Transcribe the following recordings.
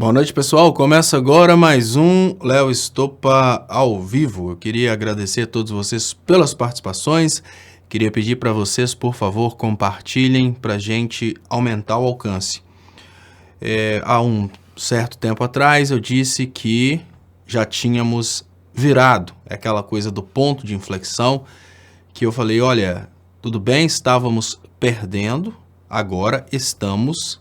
Boa noite, pessoal. Começa agora mais um Léo Estopa ao vivo. Eu queria agradecer a todos vocês pelas participações. Queria pedir para vocês, por favor, compartilhem para a gente aumentar o alcance. Há um certo tempo atrás eu disse que já tínhamos virado aquela coisa do ponto de inflexão, que eu falei, olha, tudo bem, estávamos perdendo, agora estamos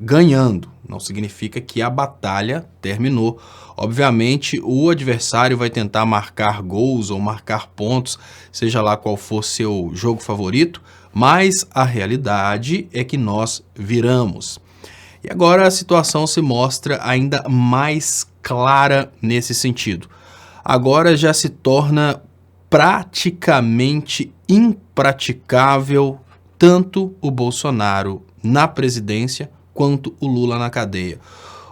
ganhando. Não significa que a batalha terminou. Obviamente, o adversário vai tentar marcar gols ou marcar pontos, seja lá qual for seu jogo favorito, mas a realidade é que nós viramos. E agora a situação se mostra ainda mais clara nesse sentido. Agora já se torna praticamente impraticável tanto o Bolsonaro na presidência quanto o Lula na cadeia.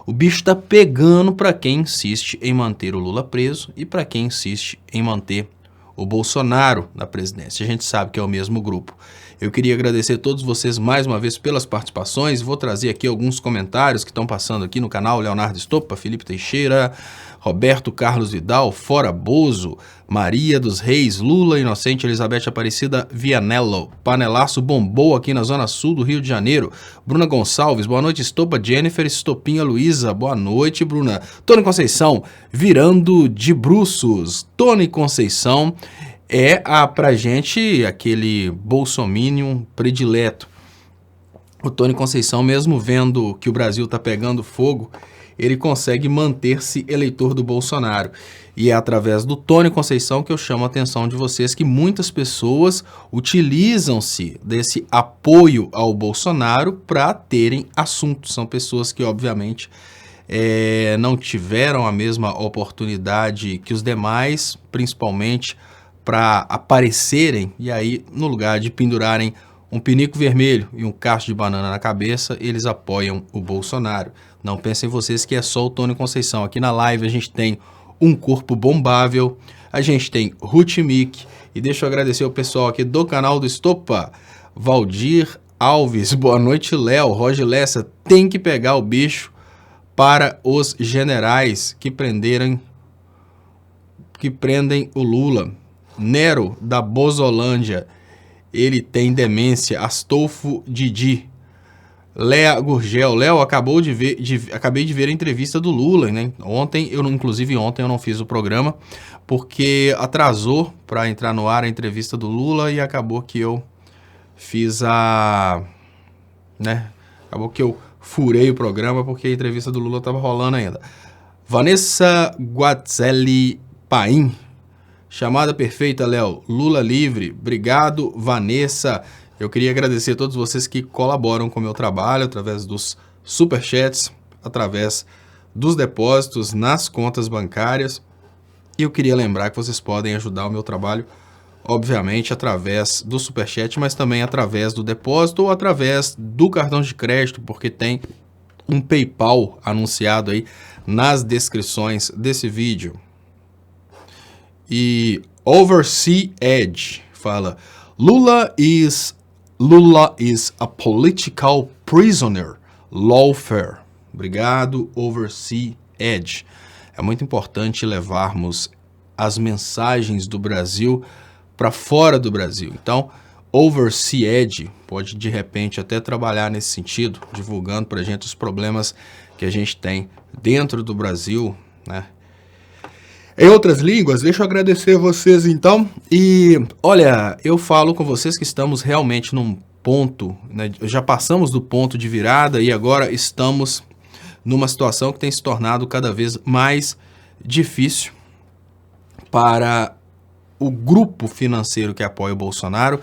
O bicho está pegando para quem insiste em manter o Lula preso e para quem insiste em manter o Bolsonaro na presidência. A gente sabe que é o mesmo grupo. Eu queria agradecer a todos vocês mais uma vez pelas participações. Vou trazer aqui alguns comentários que estão passando aqui no canal. Leonardo Estopa, Felipe Teixeira, Roberto Carlos Vidal, Fora Bozo, Maria dos Reis, Lula Inocente, Elizabeth Aparecida Vianello, Panelaço bombou aqui na zona sul do Rio de Janeiro, Bruna Gonçalves, boa noite Estopa, Jennifer Estopinha Luiza, boa noite Bruna, Tony Conceição, virando de bruços, Tony Conceição é pra gente aquele bolsominion predileto. O Tony Conceição, mesmo vendo que o Brasil está pegando fogo, ele consegue manter-se eleitor do Bolsonaro. E é através do Tony Conceição que eu chamo a atenção de vocês que muitas pessoas utilizam-se desse apoio ao Bolsonaro para terem assuntos. São pessoas que, obviamente, não tiveram a mesma oportunidade que os demais, principalmente para aparecerem, e aí, no lugar de pendurarem um pinico vermelho e um cacho de banana na cabeça, eles apoiam o Bolsonaro. Não pensem vocês que é só o Tony Conceição. Aqui na live a gente tem um corpo bombável, a gente tem Ruth Mick, e deixa eu agradecer o pessoal aqui do canal do Estopa, Valdir Alves, boa noite Léo, Roger Lessa, tem que pegar o bicho para os generais que prendem o Lula. Nero da Bozolândia, ele tem demência. Astolfo Didi, Léa Gurgel, Léo, acabei de ver a entrevista do Lula, né? Inclusive ontem eu não fiz o programa, porque atrasou para entrar no ar a entrevista do Lula e acabou que eu fiz acabou que eu furei o programa porque a entrevista do Lula estava rolando ainda. Vanessa Guazelli Paim, chamada perfeita, Léo. Lula livre. Obrigado, Vanessa. Eu queria agradecer a todos vocês que colaboram com o meu trabalho através dos superchats, através dos depósitos nas contas bancárias. E eu queria lembrar que vocês podem ajudar o meu trabalho, obviamente, através do superchat, mas também através do depósito ou através do cartão de crédito, porque tem um PayPal anunciado aí nas descrições desse vídeo. E Oversea Edge fala, Lula is a political prisoner, lawfare. Obrigado, Oversea Edge. É muito importante levarmos as mensagens do Brasil para fora do Brasil. Então, Oversea Edge pode, de repente, até trabalhar nesse sentido, divulgando para a gente os problemas que a gente tem dentro do Brasil, né? Em outras línguas, deixa eu agradecer a vocês então, e olha, eu falo com vocês que estamos realmente num ponto, né, já passamos do ponto de virada e agora estamos numa situação que tem se tornado cada vez mais difícil para o grupo financeiro que apoia o Bolsonaro,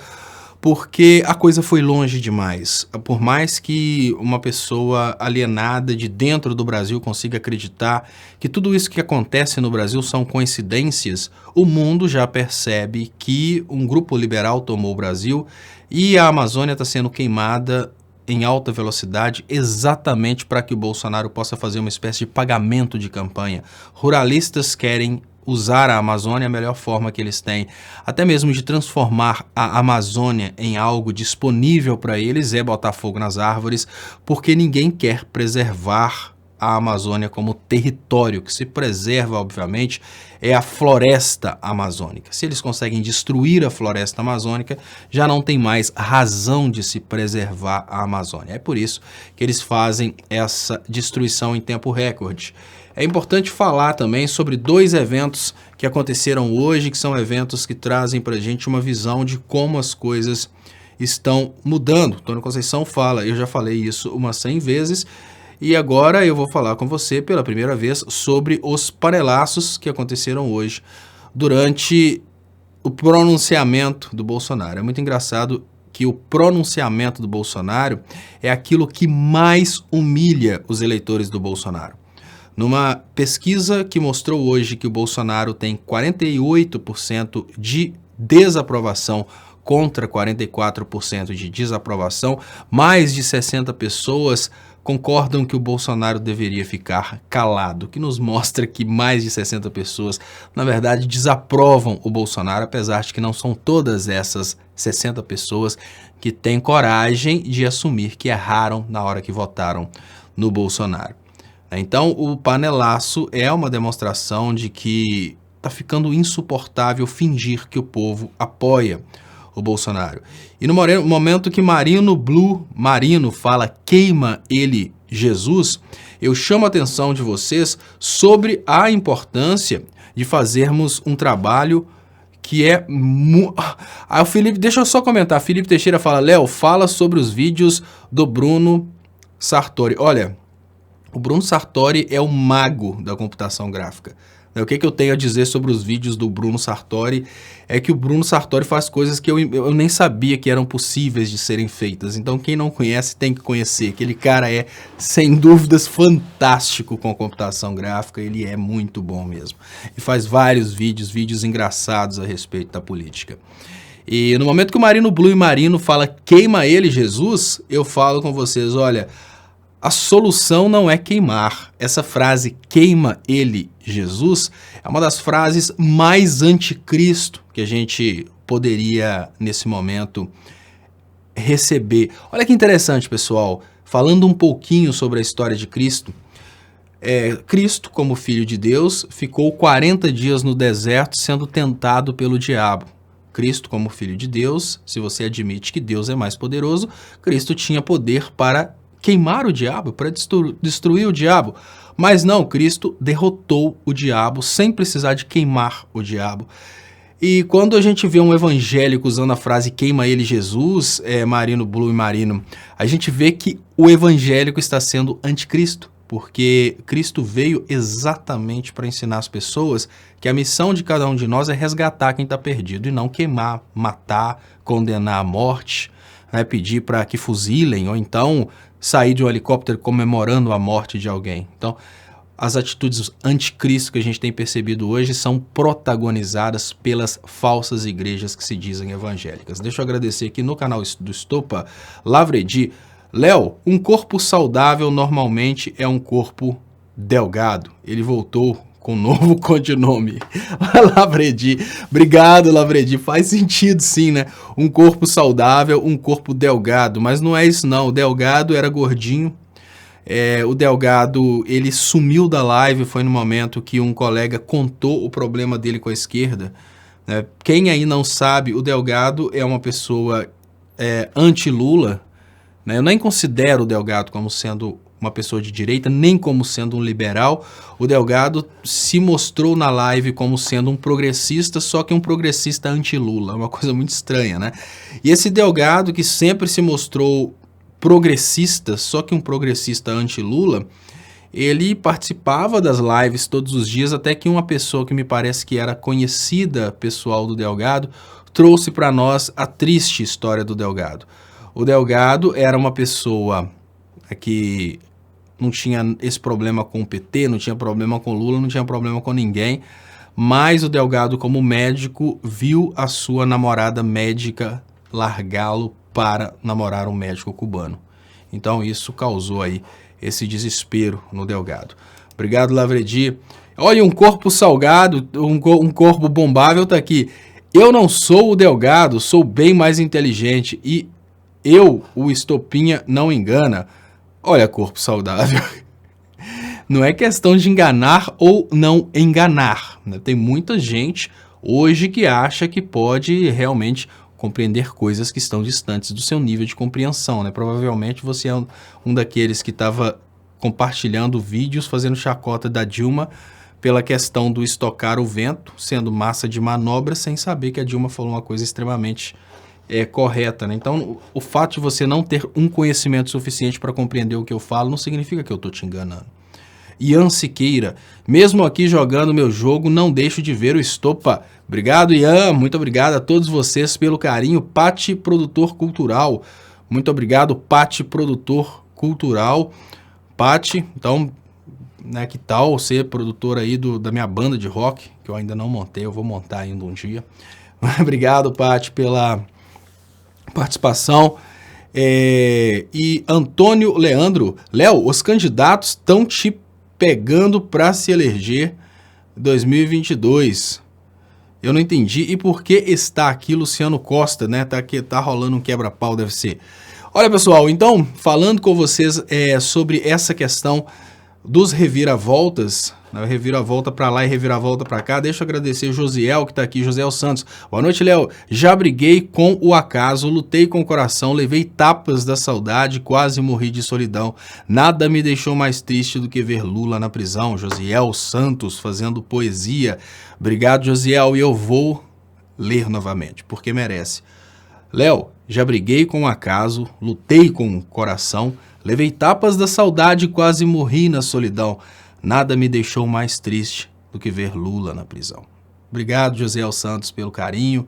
porque a coisa foi longe demais. Por mais que uma pessoa alienada de dentro do Brasil consiga acreditar que tudo isso que acontece no Brasil são coincidências, o mundo já percebe que um grupo liberal tomou o Brasil e a Amazônia está sendo queimada em alta velocidade exatamente para que o Bolsonaro possa fazer uma espécie de pagamento de campanha. Ruralistas querem usar a Amazônia a melhor forma que eles têm, até mesmo de transformar a Amazônia em algo disponível para eles, é botar fogo nas árvores, porque ninguém quer preservar a Amazônia como território, que se preserva, obviamente, é a floresta amazônica. Se eles conseguem destruir a floresta amazônica, já não tem mais razão de se preservar a Amazônia. É por isso que eles fazem essa destruição em tempo recorde. É importante falar também sobre 2 eventos que aconteceram hoje, que são eventos que trazem para a gente uma visão de como as coisas estão mudando. Tony Conceição fala, eu já falei isso umas 100 vezes, e agora eu vou falar com você pela primeira vez sobre os panelaços que aconteceram hoje durante o pronunciamento do Bolsonaro. É muito engraçado que o pronunciamento do Bolsonaro é aquilo que mais humilha os eleitores do Bolsonaro. Numa pesquisa que mostrou hoje que o Bolsonaro tem 48% de desaprovação contra 44% de desaprovação, mais de 60 pessoas concordam que o Bolsonaro deveria ficar calado, que nos mostra que mais de 60 pessoas, na verdade, desaprovam o Bolsonaro, apesar de que não são todas essas 60 pessoas que têm coragem de assumir que erraram na hora que votaram no Bolsonaro. Então, o panelaço é uma demonstração de que está ficando insuportável fingir que o povo apoia o Bolsonaro. E no momento que Marino fala queima ele Jesus, eu chamo a atenção de vocês sobre a importância de fazermos um trabalho que é... o Felipe, deixa eu só comentar, Felipe Teixeira fala, Léo, fala sobre os vídeos do Bruno Sartori. Olha, o Bruno Sartori é o mago da computação gráfica. O que eu tenho a dizer sobre os vídeos do Bruno Sartori é que o Bruno Sartori faz coisas que eu nem sabia que eram possíveis de serem feitas. Então, quem não conhece tem que conhecer. Aquele cara é, sem dúvidas, fantástico com computação gráfica. Ele é muito bom mesmo. E faz vários vídeos engraçados a respeito da política. E no momento que o Marino fala queima ele, Jesus, eu falo com vocês, olha... A solução não é queimar. Essa frase, queima ele, Jesus, é uma das frases mais anticristo que a gente poderia, nesse momento, receber. Olha que interessante, pessoal. Falando um pouquinho sobre a história de Cristo, Cristo, como filho de Deus, ficou 40 dias no deserto sendo tentado pelo diabo. Cristo, como filho de Deus, se você admite que Deus é mais poderoso, Cristo tinha poder para queimar o diabo, para destruir o diabo. Mas não, Cristo derrotou o diabo sem precisar de queimar o diabo. E quando a gente vê um evangélico usando a frase queima ele Jesus, Marino, a gente vê que o evangélico está sendo anticristo, porque Cristo veio exatamente para ensinar as pessoas que a missão de cada um de nós é resgatar quem está perdido e não queimar, matar, condenar à morte, né, pedir para que fuzilem ou então sair de um helicóptero comemorando a morte de alguém. Então, as atitudes anticristo que a gente tem percebido hoje são protagonizadas pelas falsas igrejas que se dizem evangélicas. Deixa eu agradecer aqui no canal do Estopa, Lavredi. Léo, um corpo saudável normalmente é um corpo delgado. Ele voltou com um novo codinome. Lavredi. Obrigado, Lavredi. Faz sentido sim, né? Um corpo saudável, um corpo delgado. Mas não é isso não. O delgado era gordinho. O delgado, ele sumiu da live. Foi no momento que um colega contou o problema dele com a esquerda. Quem aí não sabe, o delgado é uma pessoa anti-Lula. Eu nem considero o Delgado como sendo uma pessoa de direita, nem como sendo um liberal. O Delgado se mostrou na live como sendo um progressista, só que um progressista anti-Lula. É uma coisa muito estranha, né? E esse Delgado, que sempre se mostrou progressista, só que um progressista anti-Lula, ele participava das lives todos os dias, até que uma pessoa que me parece que era conhecida pessoal do Delgado, trouxe para nós a triste história do Delgado. O Delgado era uma pessoa que não tinha esse problema com o PT, não tinha problema com Lula, não tinha problema com ninguém, mas o Delgado, como médico, viu a sua namorada médica largá-lo para namorar um médico cubano. Então isso causou aí esse desespero no Delgado. Obrigado, Lavredi. Olha, um corpo salgado, um corpo bombável tá aqui. Eu não sou o Delgado, sou bem mais inteligente e o Estopinha, não engana. Olha, corpo saudável. Não é questão de enganar ou não enganar, né? Tem muita gente hoje que acha que pode realmente compreender coisas que estão distantes do seu nível de compreensão, né? Provavelmente você é um daqueles que estava compartilhando vídeos fazendo chacota da Dilma pela questão do estocar o vento, sendo massa de manobra, sem saber que a Dilma falou uma coisa extremamente correta, né? Então, o fato de você não ter um conhecimento suficiente para compreender o que eu falo não significa que eu estou te enganando. Ian Siqueira, mesmo aqui jogando meu jogo, não deixo de ver o Estopa. Obrigado, Ian, muito obrigado a todos vocês pelo carinho. Pati, produtor cultural, muito obrigado, Pati, produtor cultural. Pati, então, né, que tal ser produtor aí da minha banda de rock, que eu ainda não montei, eu vou montar ainda um dia. Obrigado, Pati, pela participação. E Antônio Leandro, Léo, os candidatos estão te pegando para se eleger 2022. Eu não entendi. E por que está aqui Luciano Costa, né? Tá rolando um quebra-pau, deve ser. Olha, pessoal, então, falando com vocês sobre essa questão dos reviravoltas, né? Reviravolta para lá e reviravolta para cá, deixa eu agradecer o Josiel que está aqui, Josiel Santos. Boa noite, Léo. Já briguei com o acaso, lutei com o coração, levei tapas da saudade, quase morri de solidão. Nada me deixou mais triste do que ver Lula na prisão. Josiel Santos fazendo poesia. Obrigado, Josiel, e eu vou ler novamente, porque merece. Léo, já briguei com o acaso, lutei com o coração, levei tapas da saudade e quase morri na solidão. Nada me deixou mais triste do que ver Lula na prisão. Obrigado, Josiel Santos, pelo carinho.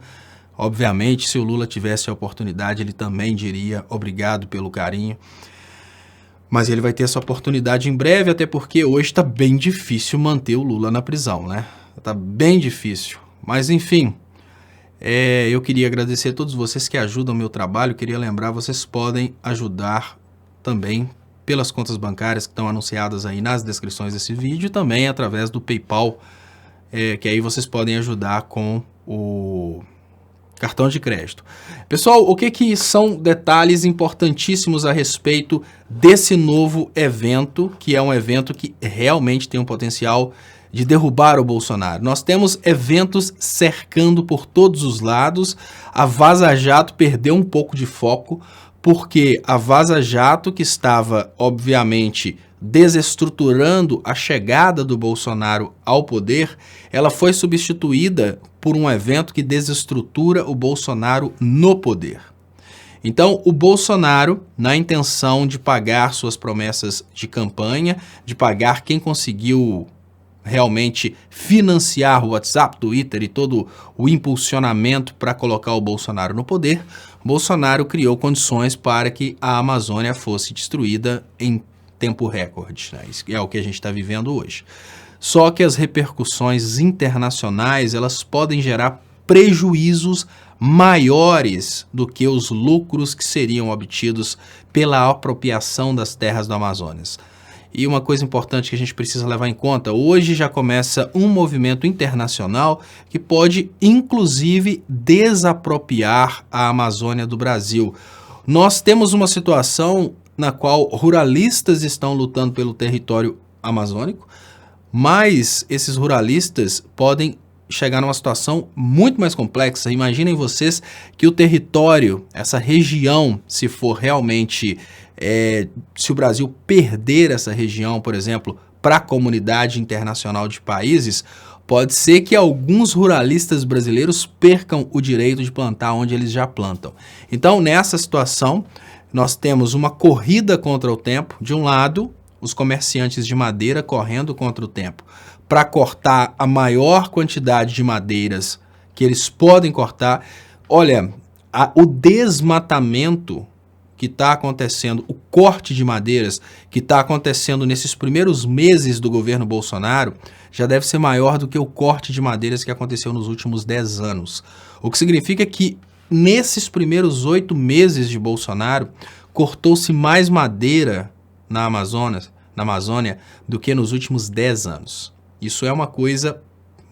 Obviamente, se o Lula tivesse a oportunidade, ele também diria obrigado pelo carinho. Mas ele vai ter essa oportunidade em breve, até porque hoje está bem difícil manter o Lula na prisão, né? Está bem difícil. Mas, enfim, eu queria agradecer a todos vocês que ajudam o meu trabalho. Queria lembrar, vocês podem ajudar também pelas contas bancárias que estão anunciadas aí nas descrições desse vídeo e também através do PayPal, que aí vocês podem ajudar com o cartão de crédito. Pessoal, o que são detalhes importantíssimos a respeito desse novo evento, que é um evento que realmente tem um potencial de derrubar o Bolsonaro? Nós temos eventos cercando por todos os lados. A Vaza Jato perdeu um pouco de foco, porque a Vaza Jato, que estava, obviamente, desestruturando a chegada do Bolsonaro ao poder, ela foi substituída por um evento que desestrutura o Bolsonaro no poder. Então, o Bolsonaro, na intenção de pagar suas promessas de campanha, de pagar quem conseguiu realmente financiar o WhatsApp, Twitter e todo o impulsionamento para colocar o Bolsonaro no poder, Bolsonaro criou condições para que a Amazônia fosse destruída em tempo recorde, né? Isso é o que a gente está vivendo hoje. Só que as repercussões internacionais, elas podem gerar prejuízos maiores do que os lucros que seriam obtidos pela apropriação das terras do Amazonas. E uma coisa importante que a gente precisa levar em conta, hoje já começa um movimento internacional que pode, inclusive, desapropriar a Amazônia do Brasil. Nós temos uma situação na qual ruralistas estão lutando pelo território amazônico, mas esses ruralistas podem chegar numa situação muito mais complexa. Imaginem vocês que o território, essa região, se for realmente... se o Brasil perder essa região, por exemplo, para a comunidade internacional de países, pode ser que alguns ruralistas brasileiros percam o direito de plantar onde eles já plantam. Então, nessa situação, nós temos uma corrida contra o tempo. De um lado, os comerciantes de madeira correndo contra o tempo para cortar a maior quantidade de madeiras que eles podem cortar. Olha, o desmatamento que está acontecendo, o corte de madeiras que está acontecendo nesses primeiros meses do governo Bolsonaro, já deve ser maior do que o corte de madeiras que aconteceu nos últimos 10 anos. O que significa que nesses primeiros 8 meses de Bolsonaro, cortou-se mais madeira na Amazônia do que nos últimos 10 anos. Isso é uma coisa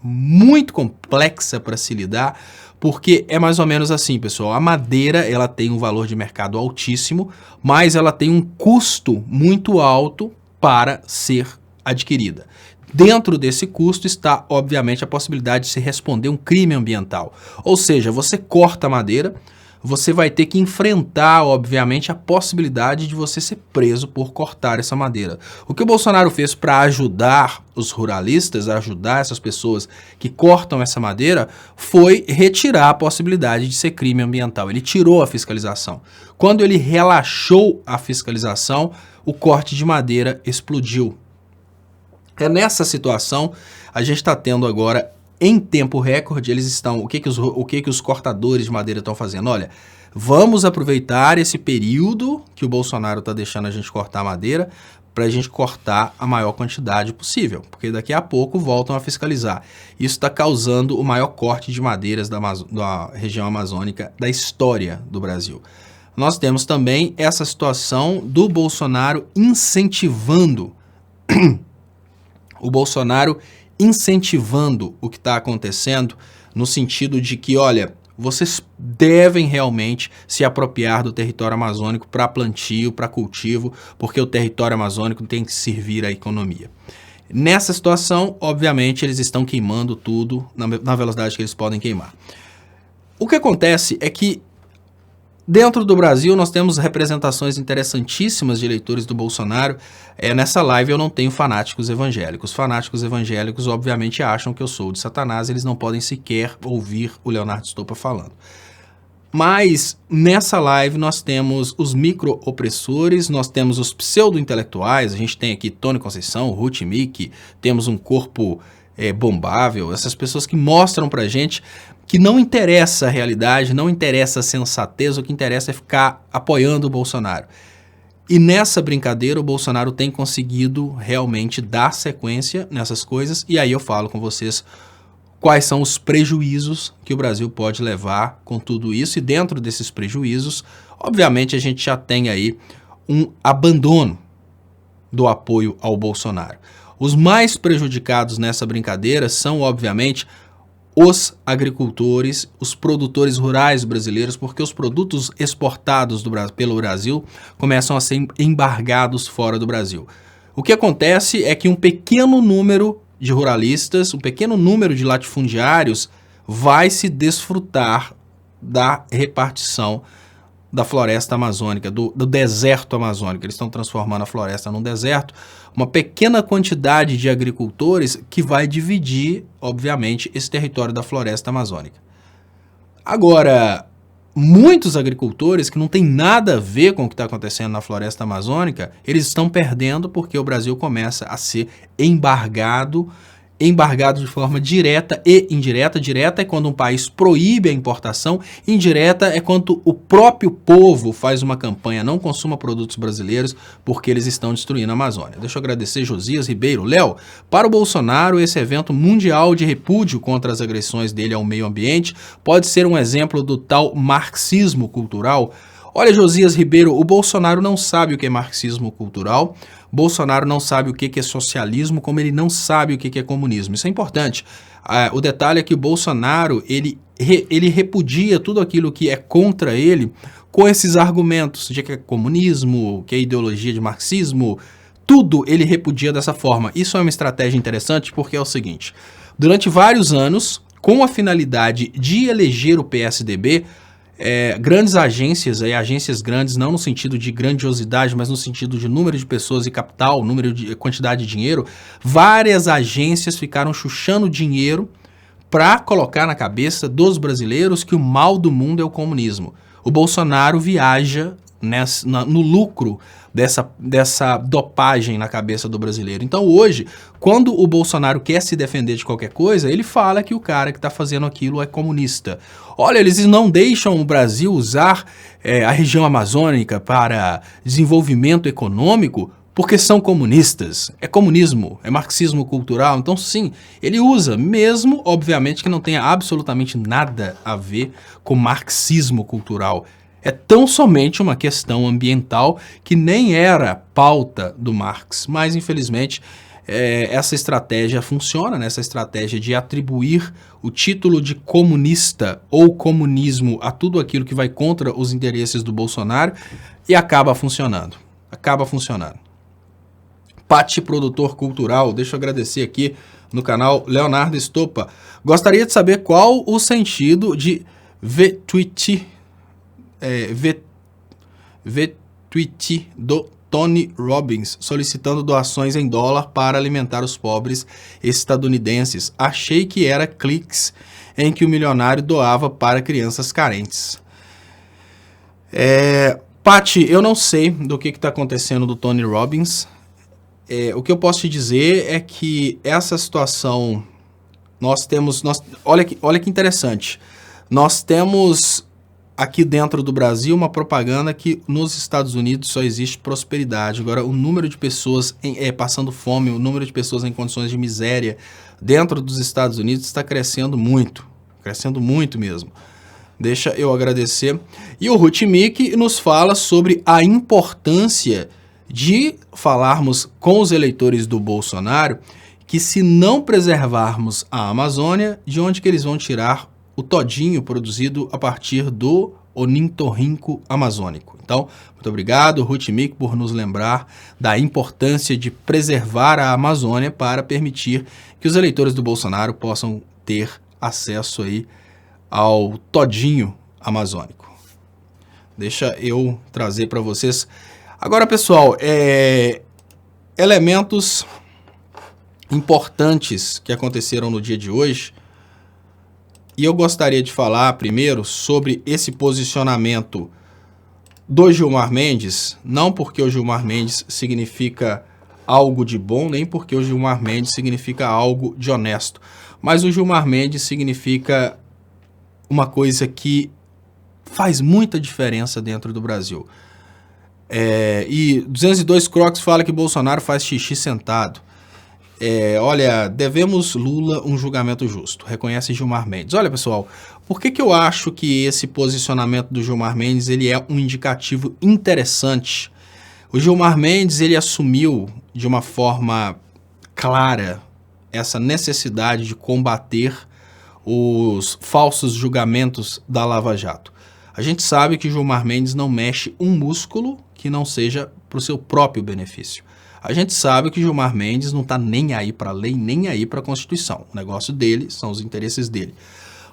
muito complexa para se lidar, porque é mais ou menos assim, pessoal. A madeira, ela tem um valor de mercado altíssimo, mas ela tem um custo muito alto para ser adquirida. Dentro desse custo está, obviamente, a possibilidade de se responder um crime ambiental. Ou seja, você corta a madeira, você vai ter que enfrentar, obviamente, a possibilidade de você ser preso por cortar essa madeira. O que o Bolsonaro fez para ajudar os ruralistas, ajudar essas pessoas que cortam essa madeira, foi retirar a possibilidade de ser crime ambiental. Ele tirou a fiscalização. Quando ele relaxou a fiscalização, o corte de madeira explodiu. É nessa situação, a gente está tendo agora, em tempo recorde, eles estão, o que os cortadores de madeira estão fazendo? Olha, vamos aproveitar esse período que o Bolsonaro está deixando a gente cortar madeira, para a gente cortar a maior quantidade possível, porque daqui a pouco voltam a fiscalizar. Isso está causando o maior corte de madeiras da região amazônica da história do Brasil. Nós temos também essa situação do Bolsonaro incentivando o que está acontecendo, no sentido de que, olha, vocês devem realmente se apropriar do território amazônico para plantio, para cultivo, porque o território amazônico tem que servir à economia. Nessa situação, obviamente, eles estão queimando tudo na velocidade que eles podem queimar. O que acontece é que dentro do Brasil, nós temos representações interessantíssimas de eleitores do Bolsonaro. Nessa live eu não tenho fanáticos evangélicos. Fanáticos evangélicos, obviamente, acham que eu sou de Satanás, eles não podem sequer ouvir o Leonardo Stoppa falando. Mas nessa live nós temos os micro-opressores, nós temos os pseudo-intelectuais, a gente tem aqui Tony Conceição, Ruth Mick, temos um corpo bombável, essas pessoas que mostram pra gente que não interessa a realidade, não interessa a sensatez, o que interessa é ficar apoiando o Bolsonaro. E nessa brincadeira o Bolsonaro tem conseguido realmente dar sequência nessas coisas, e aí eu falo com vocês quais são os prejuízos que o Brasil pode levar com tudo isso, e dentro desses prejuízos, obviamente a gente já tem aí um abandono do apoio ao Bolsonaro. Os mais prejudicados nessa brincadeira são, obviamente, os agricultores, os produtores rurais brasileiros, porque os produtos exportados pelo Brasil começam a ser embargados fora do Brasil. O que acontece é que um pequeno número de ruralistas, um pequeno número de latifundiários vai se desfrutar da repartição da floresta amazônica, do deserto amazônico. Eles estão transformando a floresta num deserto. Uma pequena quantidade de agricultores que vai dividir, obviamente, esse território da floresta amazônica. Agora, muitos agricultores que não tem nada a ver com o que está acontecendo na floresta amazônica, eles estão perdendo porque o Brasil começa a ser embargado de forma direta e indireta. Direta é quando um país proíbe a importação, indireta é quando o próprio povo faz uma campanha, não consuma produtos brasileiros porque eles estão destruindo a Amazônia. Deixa eu agradecer Josias Ribeiro. Léo, para o Bolsonaro, esse evento mundial de repúdio contra as agressões dele ao meio ambiente pode ser um exemplo do tal marxismo cultural? Olha, Josias Ribeiro, o Bolsonaro não sabe o que é marxismo cultural, Bolsonaro não sabe o que é socialismo, como ele não sabe o que é comunismo. Isso é importante. O detalhe é que o Bolsonaro, ele repudia tudo aquilo que é contra ele com esses argumentos de que é comunismo, que é ideologia de marxismo, tudo ele repudia dessa forma. Isso é uma estratégia interessante porque é o seguinte, durante vários anos, com a finalidade de eleger o PSDB, grandes agências, agências grandes não no sentido de grandiosidade, mas no sentido de número de pessoas e capital, quantidade de dinheiro, várias agências ficaram chuchando dinheiro para colocar na cabeça dos brasileiros que o mal do mundo é o comunismo. O Bolsonaro viaja no lucro dessa dopagem na cabeça do brasileiro. Então hoje, quando o Bolsonaro quer se defender de qualquer coisa, ele fala que o cara que está fazendo aquilo é comunista. Olha, eles não deixam o Brasil usar a região amazônica para desenvolvimento econômico porque são comunistas. É comunismo, é marxismo cultural. Então sim, ele usa, mesmo obviamente que não tenha absolutamente nada a ver com marxismo cultural. É tão somente uma questão ambiental que nem era pauta do Marx, mas infelizmente essa estratégia funciona, né? Essa estratégia de atribuir o título de comunista ou comunismo a tudo aquilo que vai contra os interesses do Bolsonaro e acaba funcionando. Pati, produtor cultural, deixa eu agradecer aqui no canal Leonardo Estopa. Gostaria de saber qual o sentido de V-tweet do Tony Robbins solicitando doações em dólar para alimentar os pobres estadunidenses. Achei que era cliques em que o milionário doava para crianças carentes. Pati, eu não sei do que está acontecendo do Tony Robbins. O que eu posso te dizer é que essa situação, olha que interessante, nós temos aqui dentro do Brasil uma propaganda que nos Estados Unidos só existe prosperidade. Agora, o número de pessoas passando fome, o número de pessoas em condições de miséria dentro dos Estados Unidos está crescendo muito mesmo. Deixa eu agradecer. E o Rutmik nos fala sobre a importância de falarmos com os eleitores do Bolsonaro que se não preservarmos a Amazônia, de onde que eles vão tirar o todinho produzido a partir do ornitorrinco amazônico. Então, muito obrigado, Rutmik, por nos lembrar da importância de preservar a Amazônia para permitir que os eleitores do Bolsonaro possam ter acesso aí ao todinho amazônico. Deixa eu trazer para vocês. Agora, pessoal, elementos importantes que aconteceram no dia de hoje. E eu gostaria de falar primeiro sobre esse posicionamento do Gilmar Mendes, não porque o Gilmar Mendes significa algo de bom, nem porque o Gilmar Mendes significa algo de honesto, mas o Gilmar Mendes significa uma coisa que faz muita diferença dentro do Brasil. E 202 Crocs fala que Bolsonaro faz xixi sentado. Olha, devemos Lula um julgamento justo, reconhece Gilmar Mendes. Olha, pessoal, por que eu acho que esse posicionamento do Gilmar Mendes ele é um indicativo interessante? O Gilmar Mendes ele assumiu de uma forma clara essa necessidade de combater os falsos julgamentos da Lava Jato. A gente sabe que Gilmar Mendes não mexe um músculo que não seja para o seu próprio benefício. A gente sabe que Gilmar Mendes não está nem aí para a lei, nem aí para a Constituição. O negócio dele são os interesses dele.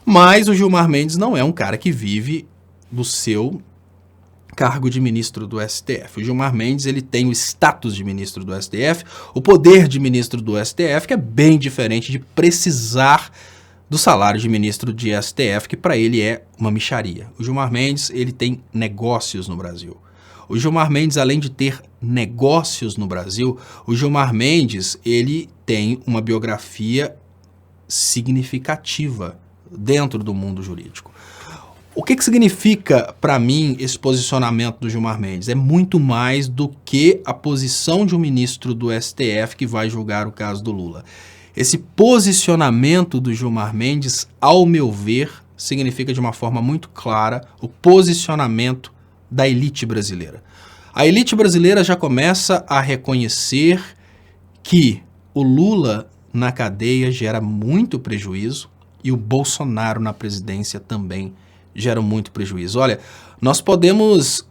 Mas o Gilmar Mendes não é um cara que vive do seu cargo de ministro do STF. O Gilmar Mendes ele tem o status de ministro do STF, o poder de ministro do STF, que é bem diferente de precisar do salário de ministro de STF, que para ele é uma mixaria. O Gilmar Mendes ele tem negócios no Brasil. O Gilmar Mendes, além de ter negócios no Brasil, o Gilmar Mendes ele tem uma biografia significativa dentro do mundo jurídico. O que significa para mim esse posicionamento do Gilmar Mendes? É muito mais do que a posição de um ministro do STF que vai julgar o caso do Lula. Esse posicionamento do Gilmar Mendes, ao meu ver, significa de uma forma muito clara o posicionamento da elite brasileira. A elite brasileira já começa a reconhecer que o Lula na cadeia gera muito prejuízo e o Bolsonaro na presidência também gera muito prejuízo. Olha, nós podemos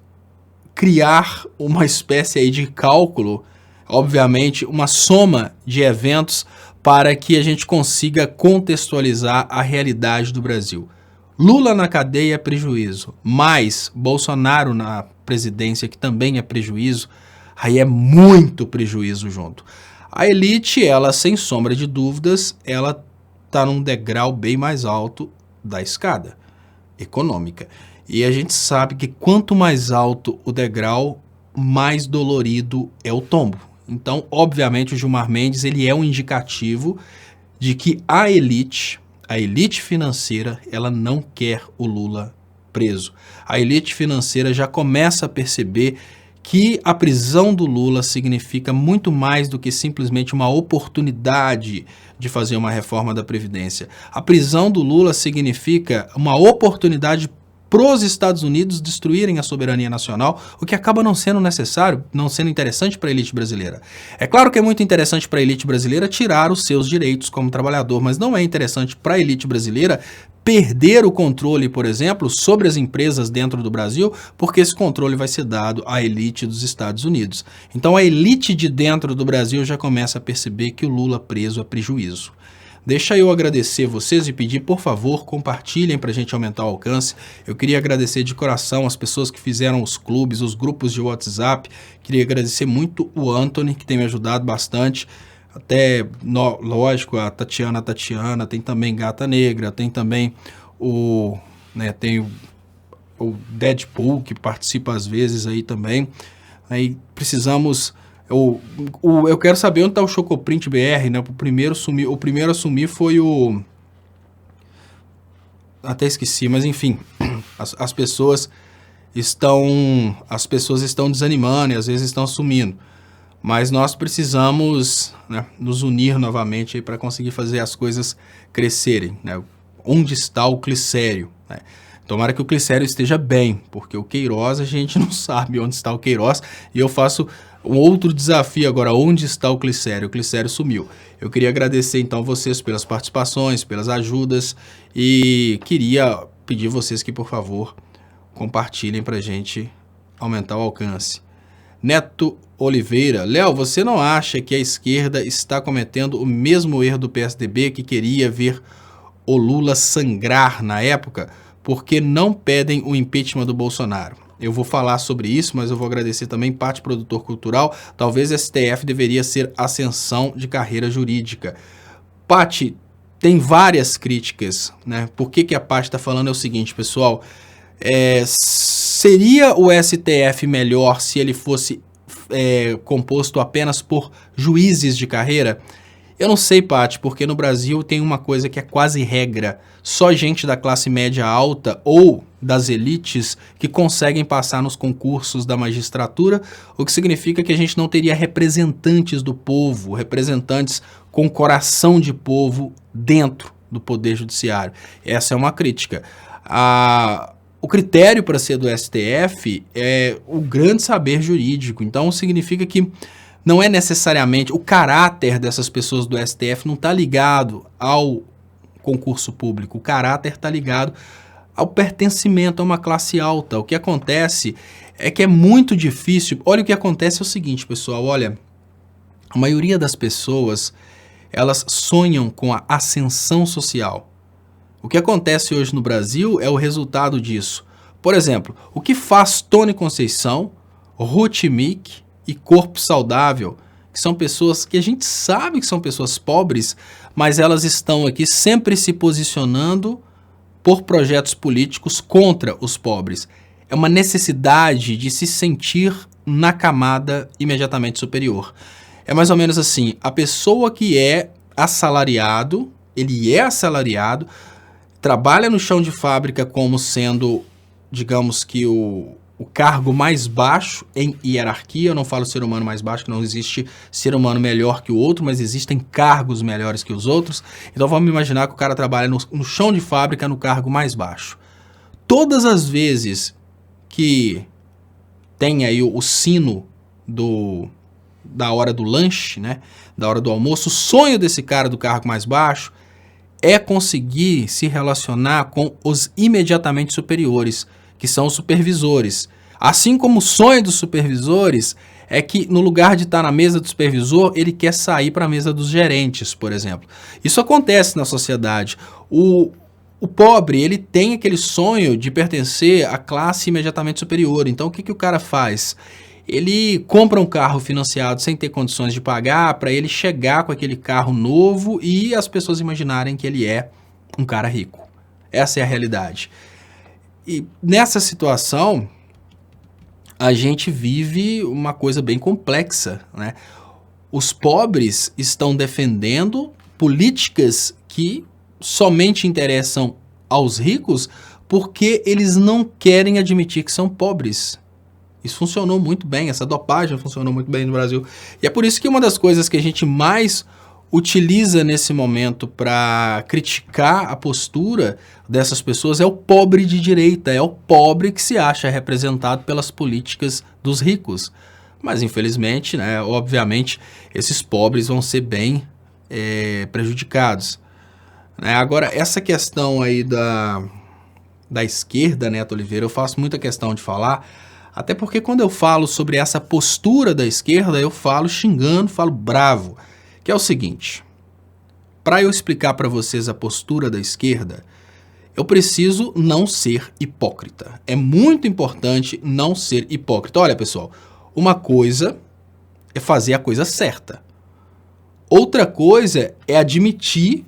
criar uma espécie aí de cálculo, obviamente, uma soma de eventos para que a gente consiga contextualizar a realidade do Brasil. Lula na cadeia é prejuízo, mas Bolsonaro na presidência, que também é prejuízo, aí é muito prejuízo junto. A elite, ela, sem sombra de dúvidas, ela está num degrau bem mais alto da escada econômica. E a gente sabe que quanto mais alto o degrau, mais dolorido é o tombo. Então, obviamente, o Gilmar Mendes ele é um indicativo de que a elite financeira, ela não quer o Lula preso. A elite financeira já começa a perceber que a prisão do Lula significa muito mais do que simplesmente uma oportunidade de fazer uma reforma da Previdência. A prisão do Lula significa uma oportunidade para os Estados Unidos destruírem a soberania nacional, o que acaba não sendo necessário, não sendo interessante para a elite brasileira. É claro que é muito interessante para a elite brasileira tirar os seus direitos como trabalhador, mas não é interessante para a elite brasileira perder o controle, por exemplo, sobre as empresas dentro do Brasil, porque esse controle vai ser dado à elite dos Estados Unidos. Então a elite de dentro do Brasil já começa a perceber que o Lula preso é prejuízo. Deixa eu agradecer vocês e pedir, por favor, compartilhem para a gente aumentar o alcance. Eu queria agradecer de coração as pessoas que fizeram os clubes, os grupos de WhatsApp. Queria agradecer muito o Anthony, que tem me ajudado bastante. Até, lógico, a Tatiana, tem também Gata Negra, tem também tem o Deadpool, que participa às vezes aí também. Aí precisamos... Eu quero saber onde está o Chocoprint BR, né? O primeiro a sumir foi o... Até esqueci, mas enfim, as pessoas estão desanimando e às vezes estão sumindo. Mas nós precisamos, né, nos unir novamente para conseguir fazer as coisas crescerem, né? Onde está o Glicério, né? Tomara que o Glicério esteja bem, porque o Queiroz a gente não sabe onde está o Queiroz. E eu faço um outro desafio agora, onde está o Glicério? O Glicério sumiu. Eu queria agradecer então vocês pelas participações, pelas ajudas e queria pedir vocês que, por favor, compartilhem para a gente aumentar o alcance. Neto Oliveira. Léo, você não acha que a esquerda está cometendo o mesmo erro do PSDB, que queria ver o Lula sangrar na época? Porque não pedem o impeachment do Bolsonaro? Eu vou falar sobre isso, mas eu vou agradecer também Pati, produtor cultural. Talvez STF deveria ser ascensão de carreira jurídica. Pati, tem várias críticas, né? Por que a Pati está falando é o seguinte, pessoal. Seria o STF melhor se ele fosse composto apenas por juízes de carreira? Eu não sei, Pati, porque no Brasil tem uma coisa que é quase regra. Só gente da classe média alta ou das elites que conseguem passar nos concursos da magistratura, o que significa que a gente não teria representantes do povo, representantes com coração de povo dentro do Poder Judiciário. Essa é uma crítica. O critério para ser do STF é o grande saber jurídico, então significa que não é necessariamente, o caráter dessas pessoas do STF não está ligado ao concurso público, o caráter está ligado ao pertencimento a uma classe alta. O que acontece é que é muito difícil. Olha, o que acontece é o seguinte, pessoal, olha, a maioria das pessoas, elas sonham com a ascensão social. O que acontece hoje no Brasil é o resultado disso. Por exemplo, o que faz Tony Conceição, Ruth Mick e Corpo Saudável, que são pessoas que a gente sabe que são pessoas pobres, mas elas estão aqui sempre se posicionando por projetos políticos contra os pobres. É uma necessidade de se sentir na camada imediatamente superior. É mais ou menos assim, a pessoa que é assalariado, ele é assalariado, trabalha no chão de fábrica como sendo, digamos que o cargo mais baixo em hierarquia. Eu não falo ser humano mais baixo, que não existe ser humano melhor que o outro, mas existem cargos melhores que os outros. Então vamos imaginar que o cara trabalha no chão de fábrica no cargo mais baixo. Todas as vezes que tem aí o sino da hora do lanche, né, da hora do almoço, o sonho desse cara do cargo mais baixo é conseguir se relacionar com os imediatamente superiores, que são os supervisores. Assim como o sonho dos supervisores é que, no lugar de estar na mesa do supervisor, ele quer sair para a mesa dos gerentes, por exemplo. Isso acontece na sociedade. O pobre, ele tem aquele sonho de pertencer à classe imediatamente superior. Então, o que o cara faz? Ele compra um carro financiado sem ter condições de pagar, para ele chegar com aquele carro novo e as pessoas imaginarem que ele é um cara rico. Essa é a realidade. E nessa situação, a gente vive uma coisa bem complexa, né? Os pobres estão defendendo políticas que somente interessam aos ricos porque eles não querem admitir que são pobres. Isso funcionou muito bem, essa dopagem funcionou muito bem no Brasil. E é por isso que uma das coisas que a gente mais utiliza nesse momento para criticar a postura dessas pessoas é o pobre de direita, é o pobre que se acha representado pelas políticas dos ricos. Mas infelizmente, né, obviamente, esses pobres vão ser bem prejudicados. né? Agora, essa questão aí da esquerda, Neto Oliveira, eu faço muita questão de falar, até porque quando eu falo sobre essa postura da esquerda, eu falo xingando, falo bravo, que é o seguinte, para eu explicar para vocês a postura da esquerda, eu preciso não ser hipócrita. É muito importante não ser hipócrita. Olha, pessoal, uma coisa é fazer a coisa certa. Outra coisa é admitir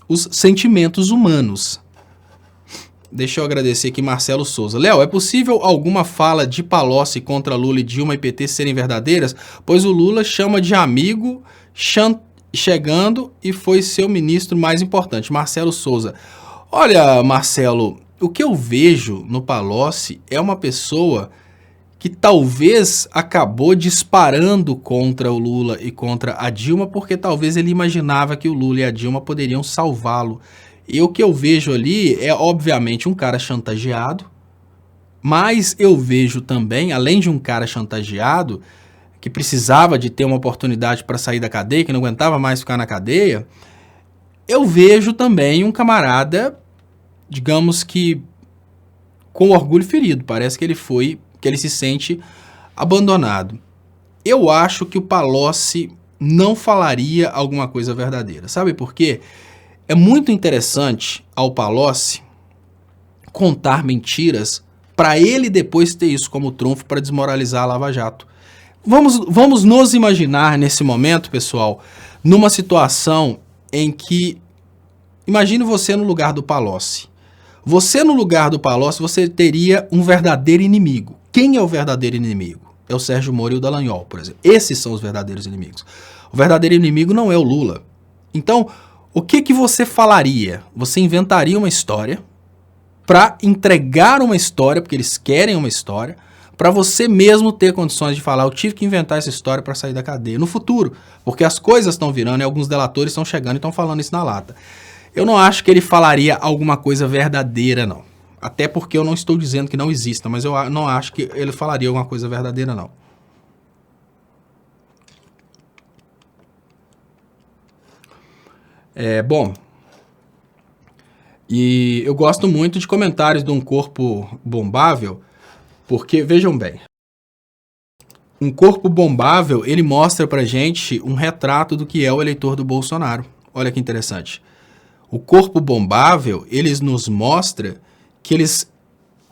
os sentimentos humanos. Deixa eu agradecer aqui Marcelo Souza. Léo, é possível alguma fala de Palocci contra Lula e Dilma e PT serem verdadeiras? Pois o Lula chama de amigo chegando e foi seu ministro mais importante. Marcelo Souza. Olha, Marcelo, o que eu vejo no Palocci é uma pessoa que talvez acabou disparando contra o Lula e contra a Dilma, porque talvez ele imaginava que o Lula e a Dilma poderiam salvá-lo. E o que eu vejo ali é, obviamente, um cara chantageado, mas eu vejo também, além de um cara chantageado, que precisava de ter uma oportunidade para sair da cadeia, que não aguentava mais ficar na cadeia, eu vejo também um camarada, digamos que com orgulho ferido. Parece que ele se sente abandonado. Eu acho que o Palocci não falaria alguma coisa verdadeira. Sabe por quê? É muito interessante ao Palocci contar mentiras para ele depois ter isso como trunfo para desmoralizar a Lava Jato. Vamos nos imaginar nesse momento, pessoal, numa situação em que, imagine você no lugar do Palocci. Você no lugar do Palocci, você teria um verdadeiro inimigo. Quem é o verdadeiro inimigo? É o Sérgio Moro e o Dallagnol, por exemplo. Esses são os verdadeiros inimigos. O verdadeiro inimigo não é o Lula. Então, o que você falaria? Você inventaria uma história para entregar uma história, porque eles querem uma história, para você mesmo ter condições de falar, eu tive que inventar essa história para sair da cadeia no futuro, porque as coisas estão virando e alguns delatores estão chegando e estão falando isso na lata. Eu não acho que ele falaria alguma coisa verdadeira, não. Até porque eu não estou dizendo que não exista, mas eu não acho que ele falaria alguma coisa verdadeira, não. Bom, e eu gosto muito de comentários de um corpo bombável, porque, vejam bem, um corpo bombável, ele mostra pra gente um retrato do que é o eleitor do Bolsonaro. Olha que interessante. O corpo bombável, eles nos mostra que eles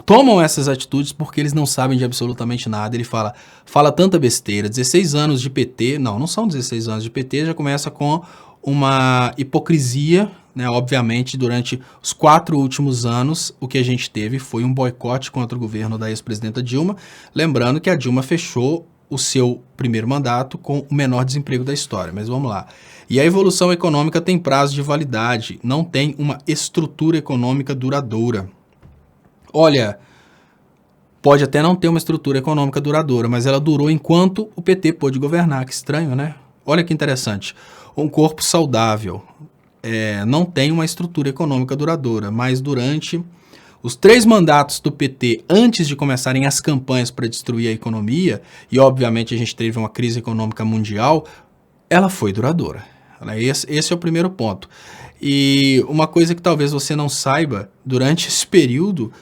tomam essas atitudes porque eles não sabem de absolutamente nada. Ele fala tanta besteira, 16 anos de PT, não são 16 anos de PT, já começa com uma hipocrisia, né? Obviamente, durante os 4 últimos anos, o que a gente teve foi um boicote contra o governo da ex-presidenta Dilma, lembrando que a Dilma fechou o seu primeiro mandato com o menor desemprego da história, mas vamos lá. E a evolução econômica tem prazo de validade, não tem uma estrutura econômica duradoura. Olha, pode até não ter uma estrutura econômica duradoura, mas ela durou enquanto o PT pôde governar. Que estranho, né? Olha que interessante. Um corpo saudável não tem uma estrutura econômica duradoura, mas durante os 3 mandatos do PT, antes de começarem as campanhas para destruir a economia, e obviamente a gente teve uma crise econômica mundial, ela foi duradoura. Esse é o primeiro ponto. E uma coisa que talvez você não saiba, durante esse período,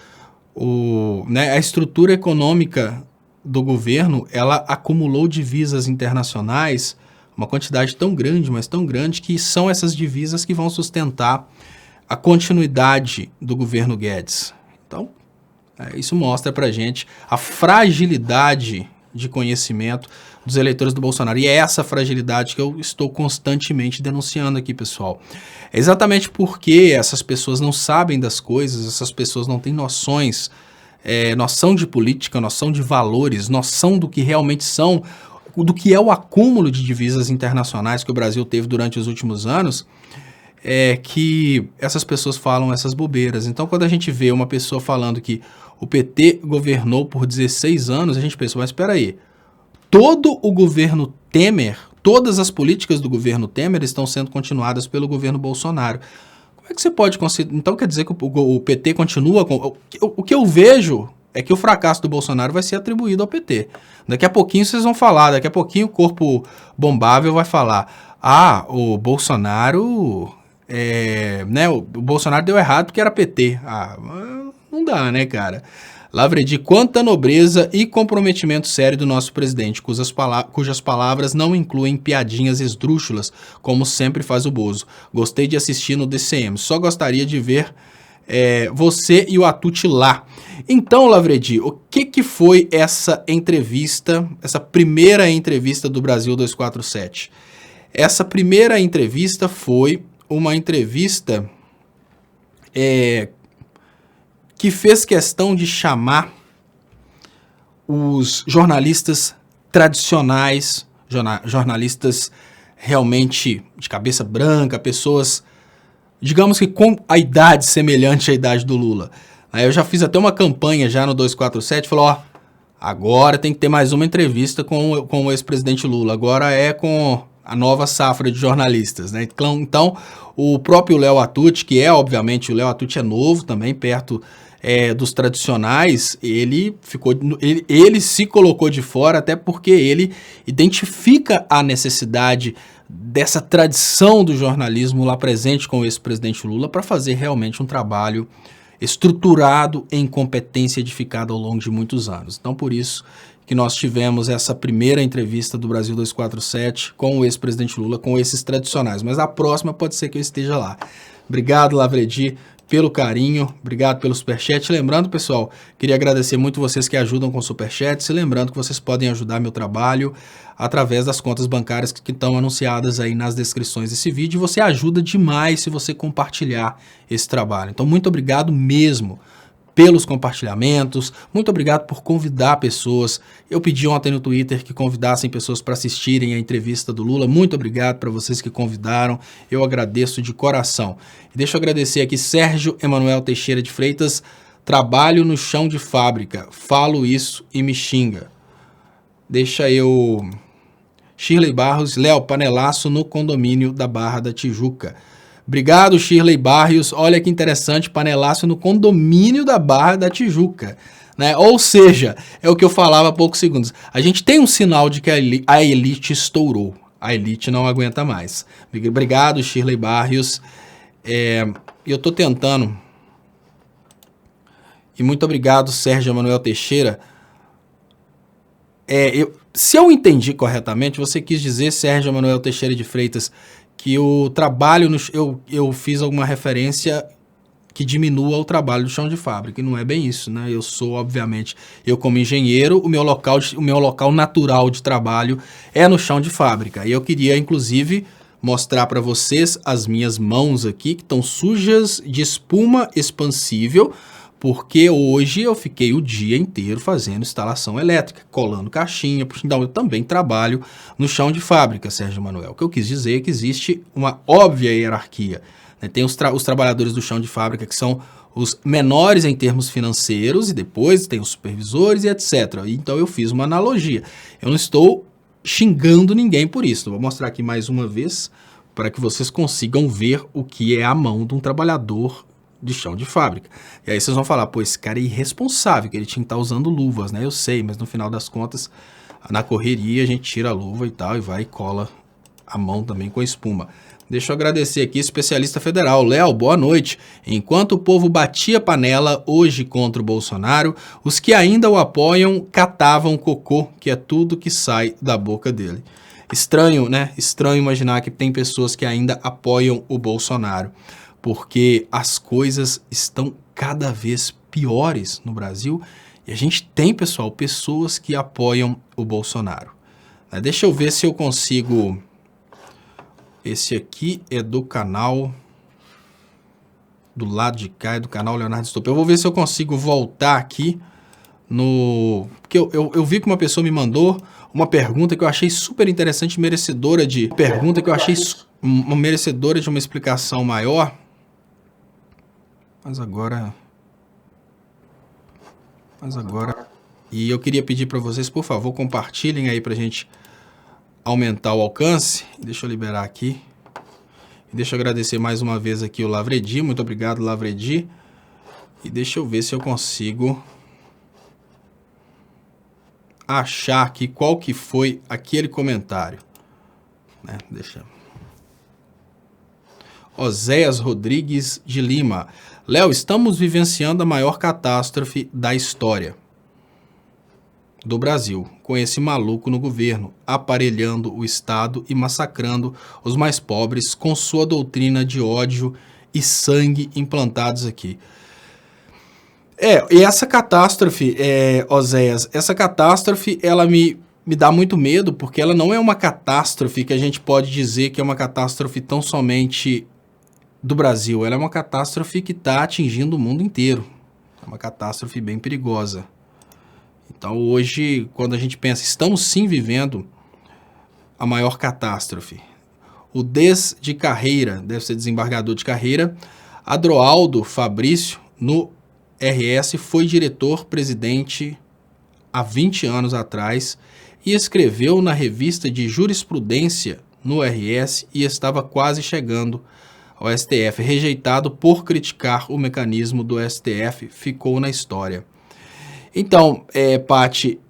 a estrutura econômica do governo, ela acumulou divisas internacionais, uma quantidade tão grande, mas tão grande, que são essas divisas que vão sustentar a continuidade do governo Guedes. Então, isso mostra pra gente a fragilidade de conhecimento dos eleitores do Bolsonaro. E é essa fragilidade que eu estou constantemente denunciando aqui, pessoal. É exatamente porque essas pessoas não sabem das coisas, essas pessoas não têm noções, noção de política, noção de valores, noção do que realmente são, do que é o acúmulo de divisas internacionais que o Brasil teve durante os últimos anos, que essas pessoas falam essas bobeiras. Então, quando a gente vê uma pessoa falando que o PT governou por 16 anos, a gente pensa, mas espera aí, todo o governo Temer, todas as políticas do governo Temer estão sendo continuadas pelo governo Bolsonaro. Como é que você pode considerar? Então quer dizer que o PT continua com... O que eu vejo é que o fracasso do Bolsonaro vai ser atribuído ao PT. Daqui a pouquinho vocês vão falar, daqui a pouquinho o corpo bombável vai falar, o Bolsonaro né, o Bolsonaro deu errado porque era PT. Não dá, né, cara? Lavredi, quanta nobreza e comprometimento sério do nosso presidente, cujas palavras não incluem piadinhas esdrúxulas, como sempre faz o Bozo. Gostei de assistir no DCM, só gostaria de ver você e o Atuti lá. Então, Lavredi, o que foi essa entrevista, essa primeira entrevista do Brasil 247? Essa primeira entrevista foi uma entrevista que fez questão de chamar os jornalistas tradicionais, jornalistas realmente de cabeça branca, pessoas, digamos que com a idade semelhante à idade do Lula. Aí eu já fiz até uma campanha já no 247, falou, agora tem que ter mais uma entrevista com o ex-presidente Lula, agora é com a nova safra de jornalistas, né? Então, o próprio Léo Atuti, que obviamente, o Léo Atuti é novo também, perto dos tradicionais, ele se colocou de fora, até porque ele identifica a necessidade dessa tradição do jornalismo lá presente com o ex-presidente Lula para fazer realmente um trabalho estruturado em competência edificada ao longo de muitos anos. Então, por isso que nós tivemos essa primeira entrevista do Brasil 247 com o ex-presidente Lula, com esses tradicionais. Mas a próxima pode ser que eu esteja lá. Obrigado, Lavredi, pelo carinho, obrigado pelo superchat. Lembrando, pessoal, queria agradecer muito vocês que ajudam com o superchat, e lembrando que vocês podem ajudar meu trabalho através das contas bancárias que estão anunciadas aí nas descrições desse vídeo. E você ajuda demais se você compartilhar esse trabalho. Então, muito obrigado mesmo pelos compartilhamentos, muito obrigado por convidar pessoas. Eu pedi ontem no Twitter que convidassem pessoas para assistirem a entrevista do Lula. Muito obrigado para vocês que convidaram, eu agradeço de coração. E deixa eu agradecer aqui Sérgio Emanuel Teixeira de Freitas, trabalho no chão de fábrica, falo isso e me xinga. Deixa eu... Shirley Barros, Léo, panelaço no condomínio da Barra da Tijuca. Obrigado, Shirley Barrios. Olha que interessante, panelaço no condomínio da Barra da Tijuca. Né? Ou seja, é o que eu falava há poucos segundos. A gente tem um sinal de que a elite estourou. A elite não aguenta mais. Obrigado, Shirley Barrios. Eu estou tentando. E muito obrigado, Sérgio Emanuel Teixeira. Se eu entendi corretamente, você quis dizer, Sérgio Emanuel Teixeira de Freitas, que o trabalho, eu fiz alguma referência que diminua o trabalho do chão de fábrica, e não é bem isso, né? Eu sou, obviamente, eu como engenheiro, o meu local natural de trabalho é no chão de fábrica, e eu queria, inclusive, mostrar para vocês as minhas mãos aqui, que estão sujas de espuma expansível, porque hoje eu fiquei o dia inteiro fazendo instalação elétrica, colando caixinha, então eu também trabalho no chão de fábrica, Sérgio Manuel. O que eu quis dizer é que existe uma óbvia hierarquia. Né? Tem os trabalhadores do chão de fábrica que são os menores em termos financeiros, e depois tem os supervisores e etc. Então eu fiz uma analogia. Eu não estou xingando ninguém por isso. Vou mostrar aqui mais uma vez para que vocês consigam ver o que é a mão de um trabalhador de chão de fábrica. E aí vocês vão falar, pô, esse cara é irresponsável, que ele tinha que estar usando luvas, né? Eu sei, mas no final das contas, na correria a gente tira a luva e tal, e vai e cola a mão também com espuma. Deixa eu agradecer aqui, especialista federal. Léo, boa noite. Enquanto o povo batia panela hoje contra o Bolsonaro, os que ainda o apoiam catavam cocô, que é tudo que sai da boca dele. Estranho, né? Estranho imaginar que tem pessoas que ainda apoiam o Bolsonaro, porque as coisas estão cada vez piores no Brasil e a gente tem, pessoal, pessoas que apoiam o Bolsonaro. Deixa eu ver se eu consigo... Esse aqui é do canal... Do lado de cá é do canal Leonardo Stop. Eu vou ver se eu consigo voltar aqui no... Porque eu vi que uma pessoa me mandou uma pergunta que eu achei super interessante, merecedora de... merecedora de uma explicação maior. Mas agora... E eu queria pedir para vocês, por favor, compartilhem aí para a gente aumentar o alcance. Deixa eu liberar aqui. E deixa eu agradecer mais uma vez aqui o Lavredi. Muito obrigado, Lavredi. E deixa eu ver se eu consigo achar aqui qual que foi aquele comentário. Deixa eu... Oséias Rodrigues de Lima. Léo, estamos vivenciando a maior catástrofe da história do Brasil, com esse maluco no governo, aparelhando o Estado e massacrando os mais pobres com sua doutrina de ódio e sangue implantados aqui. E essa catástrofe, Oséias, essa catástrofe, ela me dá muito medo, porque ela não é uma catástrofe que a gente pode dizer que é uma catástrofe tão somente do Brasil. Ela é uma catástrofe que está atingindo o mundo inteiro. É uma catástrofe bem perigosa. Então hoje, quando a gente pensa, estamos sim vivendo a maior catástrofe. O de carreira, deve ser desembargador de carreira, Adroaldo Fabrício, no RS, foi diretor-presidente há 20 anos atrás e escreveu na revista de jurisprudência no RS e estava quase chegando ao STF. Rejeitado por criticar o mecanismo do STF, ficou na história. Então, Paty,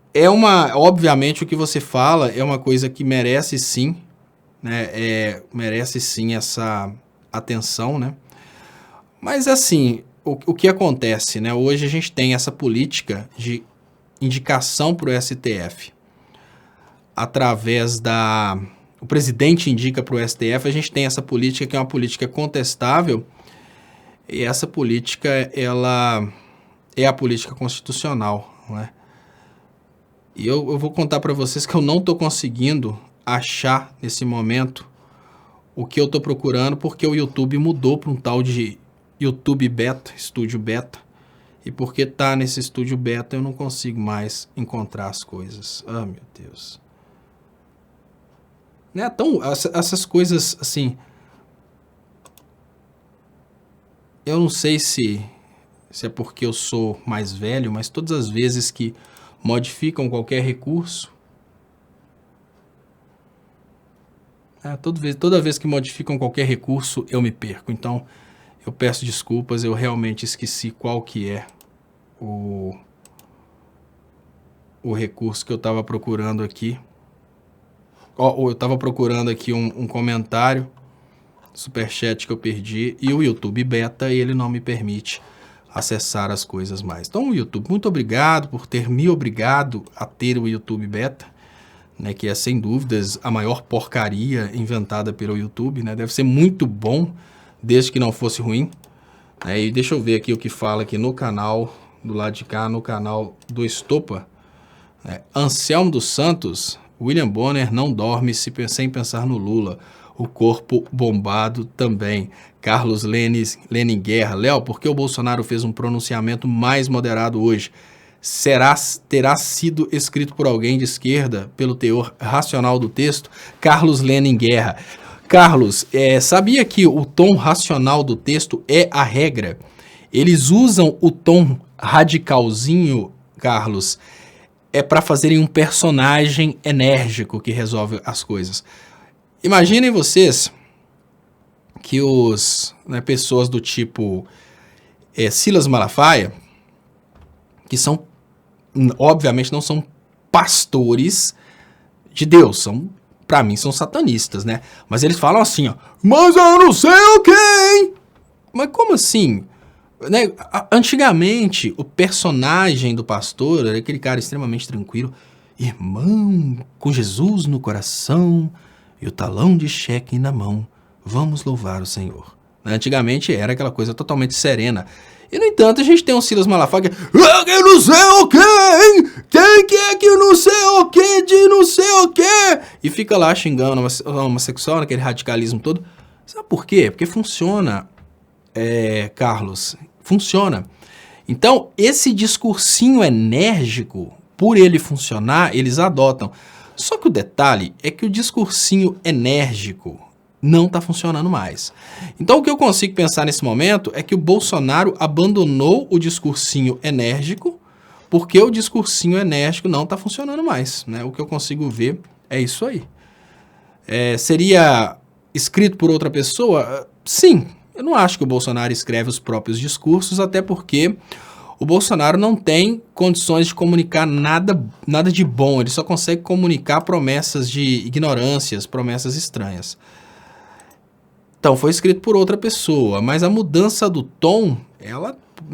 obviamente o que você fala é uma coisa que merece sim, né, merece sim essa atenção, né? Mas assim, o que acontece, né? Hoje a gente tem essa política de indicação para o STF através o presidente indica para o STF, a gente tem essa política que é uma política contestável, e essa política, ela é a política constitucional, não é? E eu vou contar para vocês que eu não estou conseguindo achar nesse momento o que eu estou procurando, porque o YouTube mudou para um tal de YouTube Beta, Estúdio Beta, e porque tá nesse Estúdio Beta eu não consigo mais encontrar as coisas. Ah, meu Deus. Né? Então, essas coisas, assim, eu não sei se é porque eu sou mais velho, mas todas as vezes que modificam qualquer recurso, toda vez que modificam qualquer recurso, eu me perco. Então, eu peço desculpas, eu realmente esqueci qual que é o recurso que eu estava procurando aqui. Eu estava procurando aqui um comentário, superchat que eu perdi, e o YouTube Beta, ele não me permite acessar as coisas mais. Então, o YouTube, muito obrigado por ter me obrigado a ter o YouTube Beta, né, que é sem dúvidas a maior porcaria inventada pelo YouTube, né? Deve ser muito bom, desde que não fosse ruim. E deixa eu ver aqui o que fala aqui no canal, do lado de cá, no canal do Estopa. Anselmo dos Santos, William Bonner não dorme sem pensar no Lula. O corpo bombado também. Carlos Lenin Guerra. Léo, por que o Bolsonaro fez um pronunciamento mais moderado hoje? Terá sido escrito por alguém de esquerda pelo teor racional do texto? Carlos Lenin Guerra. Carlos, sabia que o tom racional do texto é a regra? Eles usam o tom radicalzinho, Carlos, para fazerem um personagem enérgico que resolve as coisas. Imaginem vocês que pessoas do tipo Silas Malafaia, que são, obviamente, não são pastores de Deus, para mim são satanistas, né? Mas eles falam assim, ó, mas eu não sei o que, hein? Mas como assim? Né? Antigamente, o personagem do pastor era aquele cara extremamente tranquilo, irmão, com Jesus no coração e o talão de cheque na mão, vamos louvar o Senhor. Antigamente era aquela coisa totalmente serena. E, no entanto, a gente tem um Silas Malafaia que eu não sei o que, hein? Quem que é que eu não sei o que de não sei o que? E fica lá xingando a homossexual, naquele radicalismo todo. Sabe por quê? Porque funciona, Carlos, funciona. Então, esse discursinho enérgico, por ele funcionar, eles adotam. Só que o detalhe é que o discursinho enérgico não está funcionando mais. Então, o que eu consigo pensar nesse momento é que o Bolsonaro abandonou o discursinho enérgico porque o discursinho enérgico não está funcionando mais, né? O que eu consigo ver é isso aí. Seria escrito por outra pessoa? Sim. Eu não acho que o Bolsonaro escreve os próprios discursos, até porque o Bolsonaro não tem condições de comunicar nada de bom. Ele só consegue comunicar promessas de ignorâncias, promessas estranhas. Então, foi escrito por outra pessoa, mas a mudança do tom,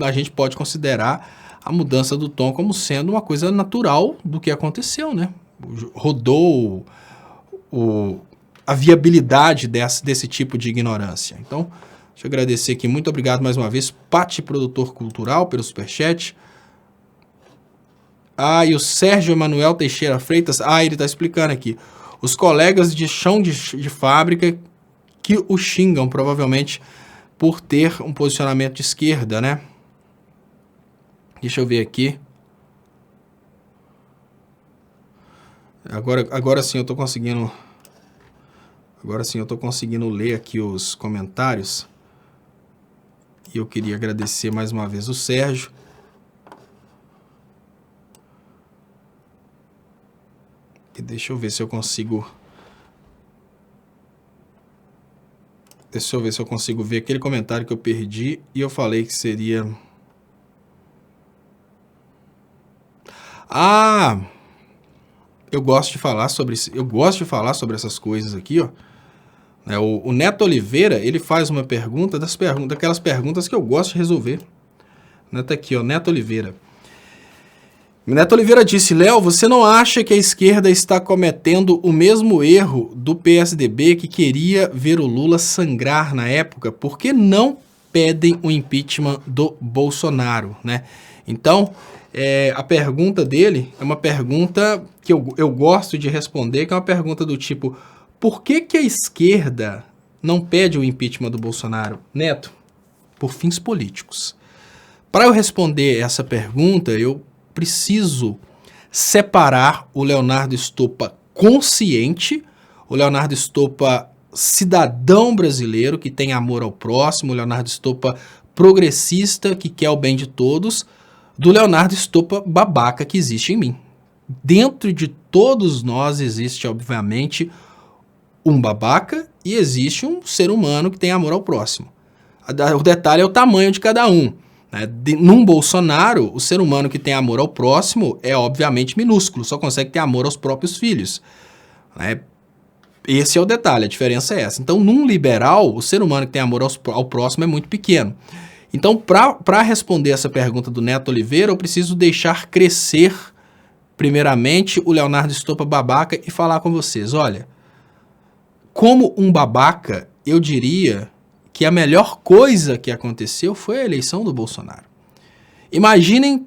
a gente pode considerar a mudança do tom como sendo uma coisa natural do que aconteceu, né? Rodou a viabilidade desse tipo de ignorância. Então, deixa eu agradecer aqui, muito obrigado mais uma vez, Pati, produtor cultural, pelo superchat. E o Sérgio Emanuel Teixeira Freitas, ele está explicando aqui. Os colegas de chão de fábrica que o xingam, provavelmente, por ter um posicionamento de esquerda, né? Deixa eu ver aqui. Agora sim eu tô conseguindo... Agora sim eu estou conseguindo ler aqui os comentários. E eu queria agradecer mais uma vez o Sérgio. E deixa eu ver se eu consigo... Deixa eu ver se eu consigo ver aquele comentário que eu perdi e eu falei que seria... Eu gosto de falar sobre essas coisas aqui, ó. O Neto Oliveira, ele faz uma pergunta, daquelas perguntas que eu gosto de resolver. Tá aqui, ó, Neto Oliveira. Neto Oliveira disse, Léo, você não acha que a esquerda está cometendo o mesmo erro do PSDB que queria ver o Lula sangrar na época? Por que não pedem o impeachment do Bolsonaro, né? Então, a pergunta dele é uma pergunta que eu gosto de responder, que é uma pergunta do tipo, por que a esquerda não pede o impeachment do Bolsonaro? Neto, por fins políticos. Para eu responder essa pergunta, eu preciso separar o Leonardo Stoppa consciente, o Leonardo Stoppa cidadão brasileiro que tem amor ao próximo, o Leonardo Stoppa progressista que quer o bem de todos, do Leonardo Stoppa babaca que existe em mim. Dentro de todos nós existe, obviamente, um babaca e existe um ser humano que tem amor ao próximo. O detalhe é o tamanho de cada um. Num Bolsonaro, o ser humano que tem amor ao próximo é obviamente minúsculo, só consegue ter amor aos próprios filhos. Esse é o detalhe, a diferença é essa. Então, num liberal, o ser humano que tem amor ao próximo é muito pequeno. Então, para responder essa pergunta do Neto Oliveira, eu preciso deixar crescer, primeiramente, o Leonardo Stoppa babaca e falar com vocês. Olha, como um babaca, eu diria que a melhor coisa que aconteceu foi a eleição do Bolsonaro. Imaginem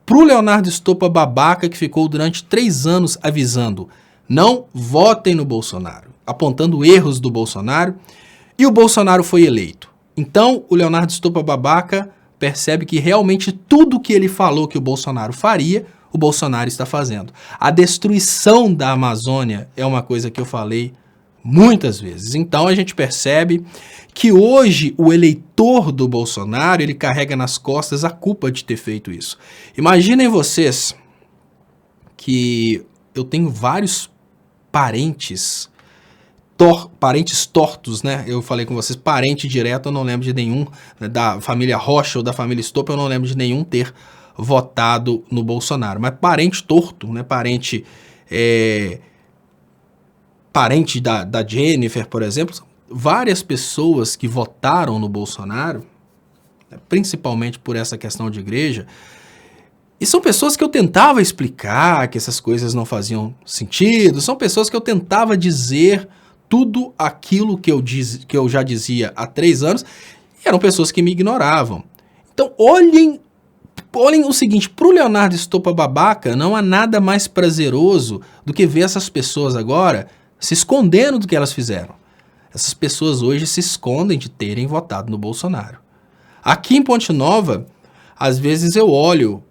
pro Leonardo Stoppa babaca que ficou durante 3 anos avisando, não votem no Bolsonaro, apontando erros do Bolsonaro, e o Bolsonaro foi eleito. Então, o Leonardo Stoppa babaca percebe que realmente tudo que ele falou que o Bolsonaro faria, o Bolsonaro está fazendo. A destruição da Amazônia é uma coisa que eu falei muitas vezes. Então a gente percebe que hoje o eleitor do Bolsonaro, ele carrega nas costas a culpa de ter feito isso. Imaginem vocês que eu tenho vários parentes tortos, né? Eu falei com vocês, parente direto, eu não lembro de nenhum, né, da família Rocha ou da família Stoppa, eu não lembro de nenhum ter votado no Bolsonaro. Mas parente torto, né? Parente da Jennifer, por exemplo, várias pessoas que votaram no Bolsonaro, principalmente por essa questão de igreja, e são pessoas que eu tentava explicar que essas coisas não faziam sentido, são pessoas que eu tentava dizer tudo aquilo que eu já dizia há 3 anos, e eram pessoas que me ignoravam. Então, olhem o seguinte, para o Leonardo Stoppa babaca, não há nada mais prazeroso do que ver essas pessoas agora se escondendo do que elas fizeram. Essas pessoas hoje se escondem de terem votado no Bolsonaro. Aqui em Ponte Nova, às vezes eu olho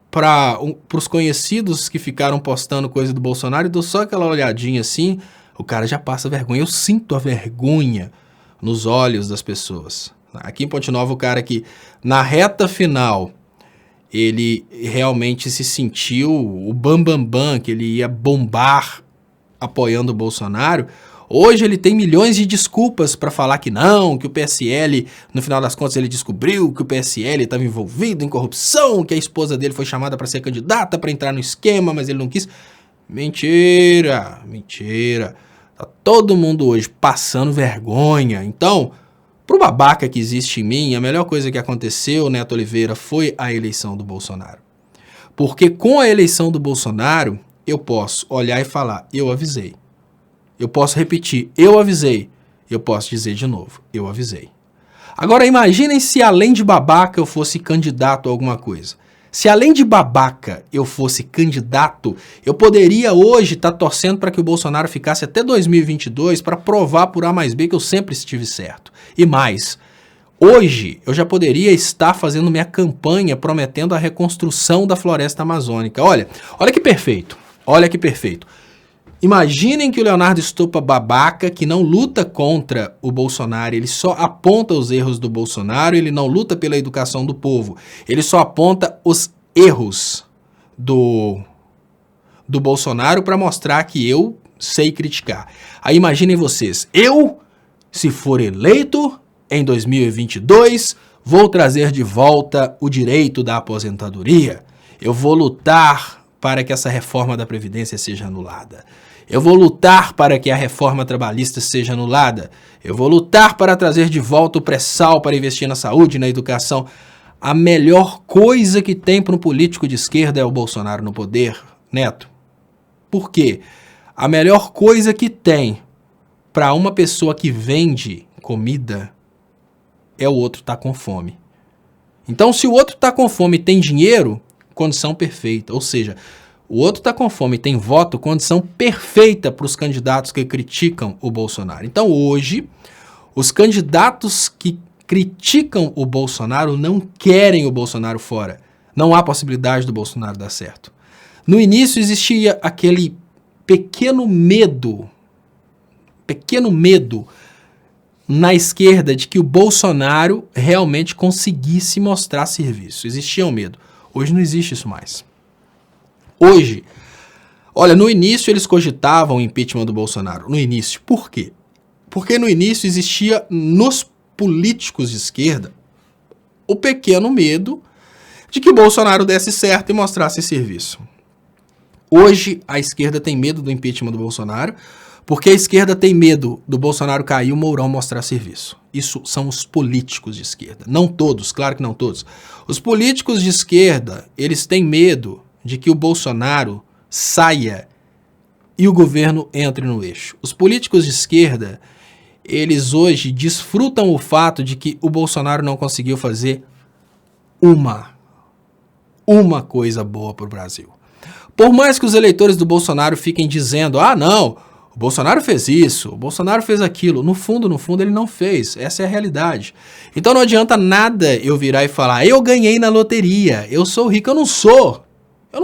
para os conhecidos que ficaram postando coisa do Bolsonaro e dou só aquela olhadinha assim, o cara já passa vergonha. Eu sinto a vergonha nos olhos das pessoas. Aqui em Ponte Nova, o cara que na reta final ele realmente se sentiu o bambambam, que ele ia bombar apoiando o Bolsonaro. Hoje ele tem milhões de desculpas para falar que não, que o PSL, no final das contas, ele descobriu que o PSL estava envolvido em corrupção, que a esposa dele foi chamada para ser candidata, para entrar no esquema, mas ele não quis. Mentira, mentira. Tá todo mundo hoje passando vergonha. Então, pro babaca que existe em mim, a melhor coisa que aconteceu, Neto Oliveira, foi a eleição do Bolsonaro. Porque com a eleição do Bolsonaro, eu posso olhar e falar, eu avisei. Eu posso repetir, eu avisei. Eu posso dizer de novo, eu avisei. Agora imaginem se além de babaca eu fosse candidato a alguma coisa. Se além de babaca eu fosse candidato, eu poderia hoje estar torcendo para que o Bolsonaro ficasse até 2022 para provar por A mais B que eu sempre estive certo. E mais, hoje eu já poderia estar fazendo minha campanha prometendo a reconstrução da floresta amazônica. Olha que perfeito, olha que perfeito. Imaginem que o Leonardo Stupa babaca, que não luta contra o Bolsonaro, ele só aponta os erros do Bolsonaro, ele não luta pela educação do povo, ele só aponta os erros do Bolsonaro para mostrar que eu sei criticar. Aí imaginem vocês, eu, se for eleito em 2022, vou trazer de volta o direito da aposentadoria, eu vou lutar para que essa reforma da Previdência seja anulada. Eu vou lutar para que a reforma trabalhista seja anulada. Eu vou lutar para trazer de volta o pré-sal para investir na saúde e na educação. A melhor coisa que tem para um político de esquerda é o Bolsonaro no poder, Neto. Por quê? A melhor coisa que tem para uma pessoa que vende comida é o outro estar com fome. Então, se o outro está com fome e tem dinheiro, condição perfeita. Ou seja, o outro está com fome e tem voto, condição perfeita para os candidatos que criticam o Bolsonaro. Então hoje, os candidatos que criticam o Bolsonaro não querem o Bolsonaro fora. Não há possibilidade do Bolsonaro dar certo. No início existia aquele pequeno medo na esquerda de que o Bolsonaro realmente conseguisse mostrar serviço. Existia um medo. Hoje não existe isso mais. Hoje, olha, no início eles cogitavam o impeachment do Bolsonaro. No início. Por quê? Porque no início existia nos políticos de esquerda o pequeno medo de que Bolsonaro desse certo e mostrasse serviço. Hoje a esquerda tem medo do impeachment do Bolsonaro porque a esquerda tem medo do Bolsonaro cair e o Mourão mostrar serviço. Isso são os políticos de esquerda. Não todos, claro que não todos. Os políticos de esquerda, eles têm medo de que o Bolsonaro saia e o governo entre no eixo. Os políticos de esquerda, eles hoje desfrutam o fato de que o Bolsonaro não conseguiu fazer uma coisa boa para o Brasil. Por mais que os eleitores do Bolsonaro fiquem dizendo, não, o Bolsonaro fez isso, o Bolsonaro fez aquilo. No fundo, ele não fez. Essa é a realidade. Então não adianta nada eu virar e falar, eu ganhei na loteria, eu sou rico. Eu não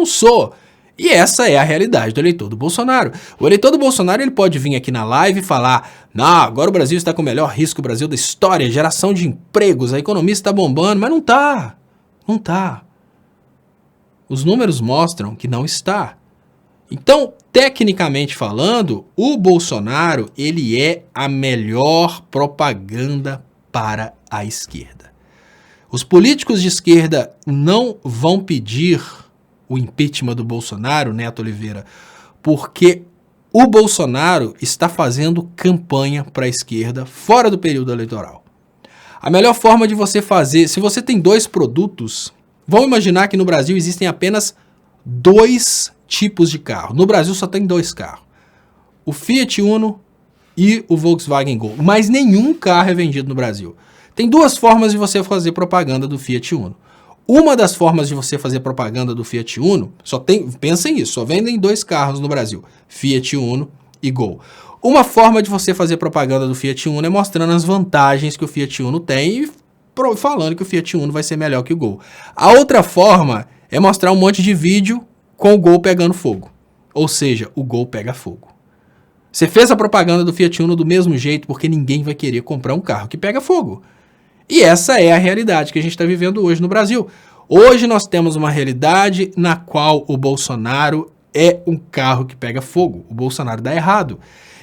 sou. E essa é a realidade do eleitor do Bolsonaro. O eleitor do Bolsonaro ele pode vir aqui na live e falar, agora o Brasil está com o melhor risco Brasil da história, geração de empregos, a economia está bombando, mas não está. Não está. Os números mostram que não está. Então, tecnicamente falando, o Bolsonaro ele é a melhor propaganda para a esquerda. Os políticos de esquerda não vão pedir o impeachment do Bolsonaro, Neto Oliveira, porque o Bolsonaro está fazendo campanha para a esquerda fora do período eleitoral. A melhor forma de você fazer, se você tem 2 produtos, vamos imaginar que no Brasil existem apenas 2 tipos de carro. No Brasil só tem 2 carros. O Fiat Uno e o Volkswagen Gol. Mas nenhum carro é vendido no Brasil. Tem 2 formas de você fazer propaganda do Fiat Uno. Uma das formas de você fazer propaganda do Fiat Uno, pensem nisso, só vendem 2 carros no Brasil, Fiat Uno e Gol. Uma forma de você fazer propaganda do Fiat Uno é mostrando as vantagens que o Fiat Uno tem e falando que o Fiat Uno vai ser melhor que o Gol. A outra forma é mostrar um monte de vídeo com o Gol pegando fogo. Ou seja, o Gol pega fogo. Você fez a propaganda do Fiat Uno do mesmo jeito porque ninguém vai querer comprar um carro que pega fogo. E essa é a realidade que a gente está vivendo hoje no Brasil. Hoje nós temos uma realidade na qual o Bolsonaro é um carro que pega fogo. O Bolsonaro dá errado.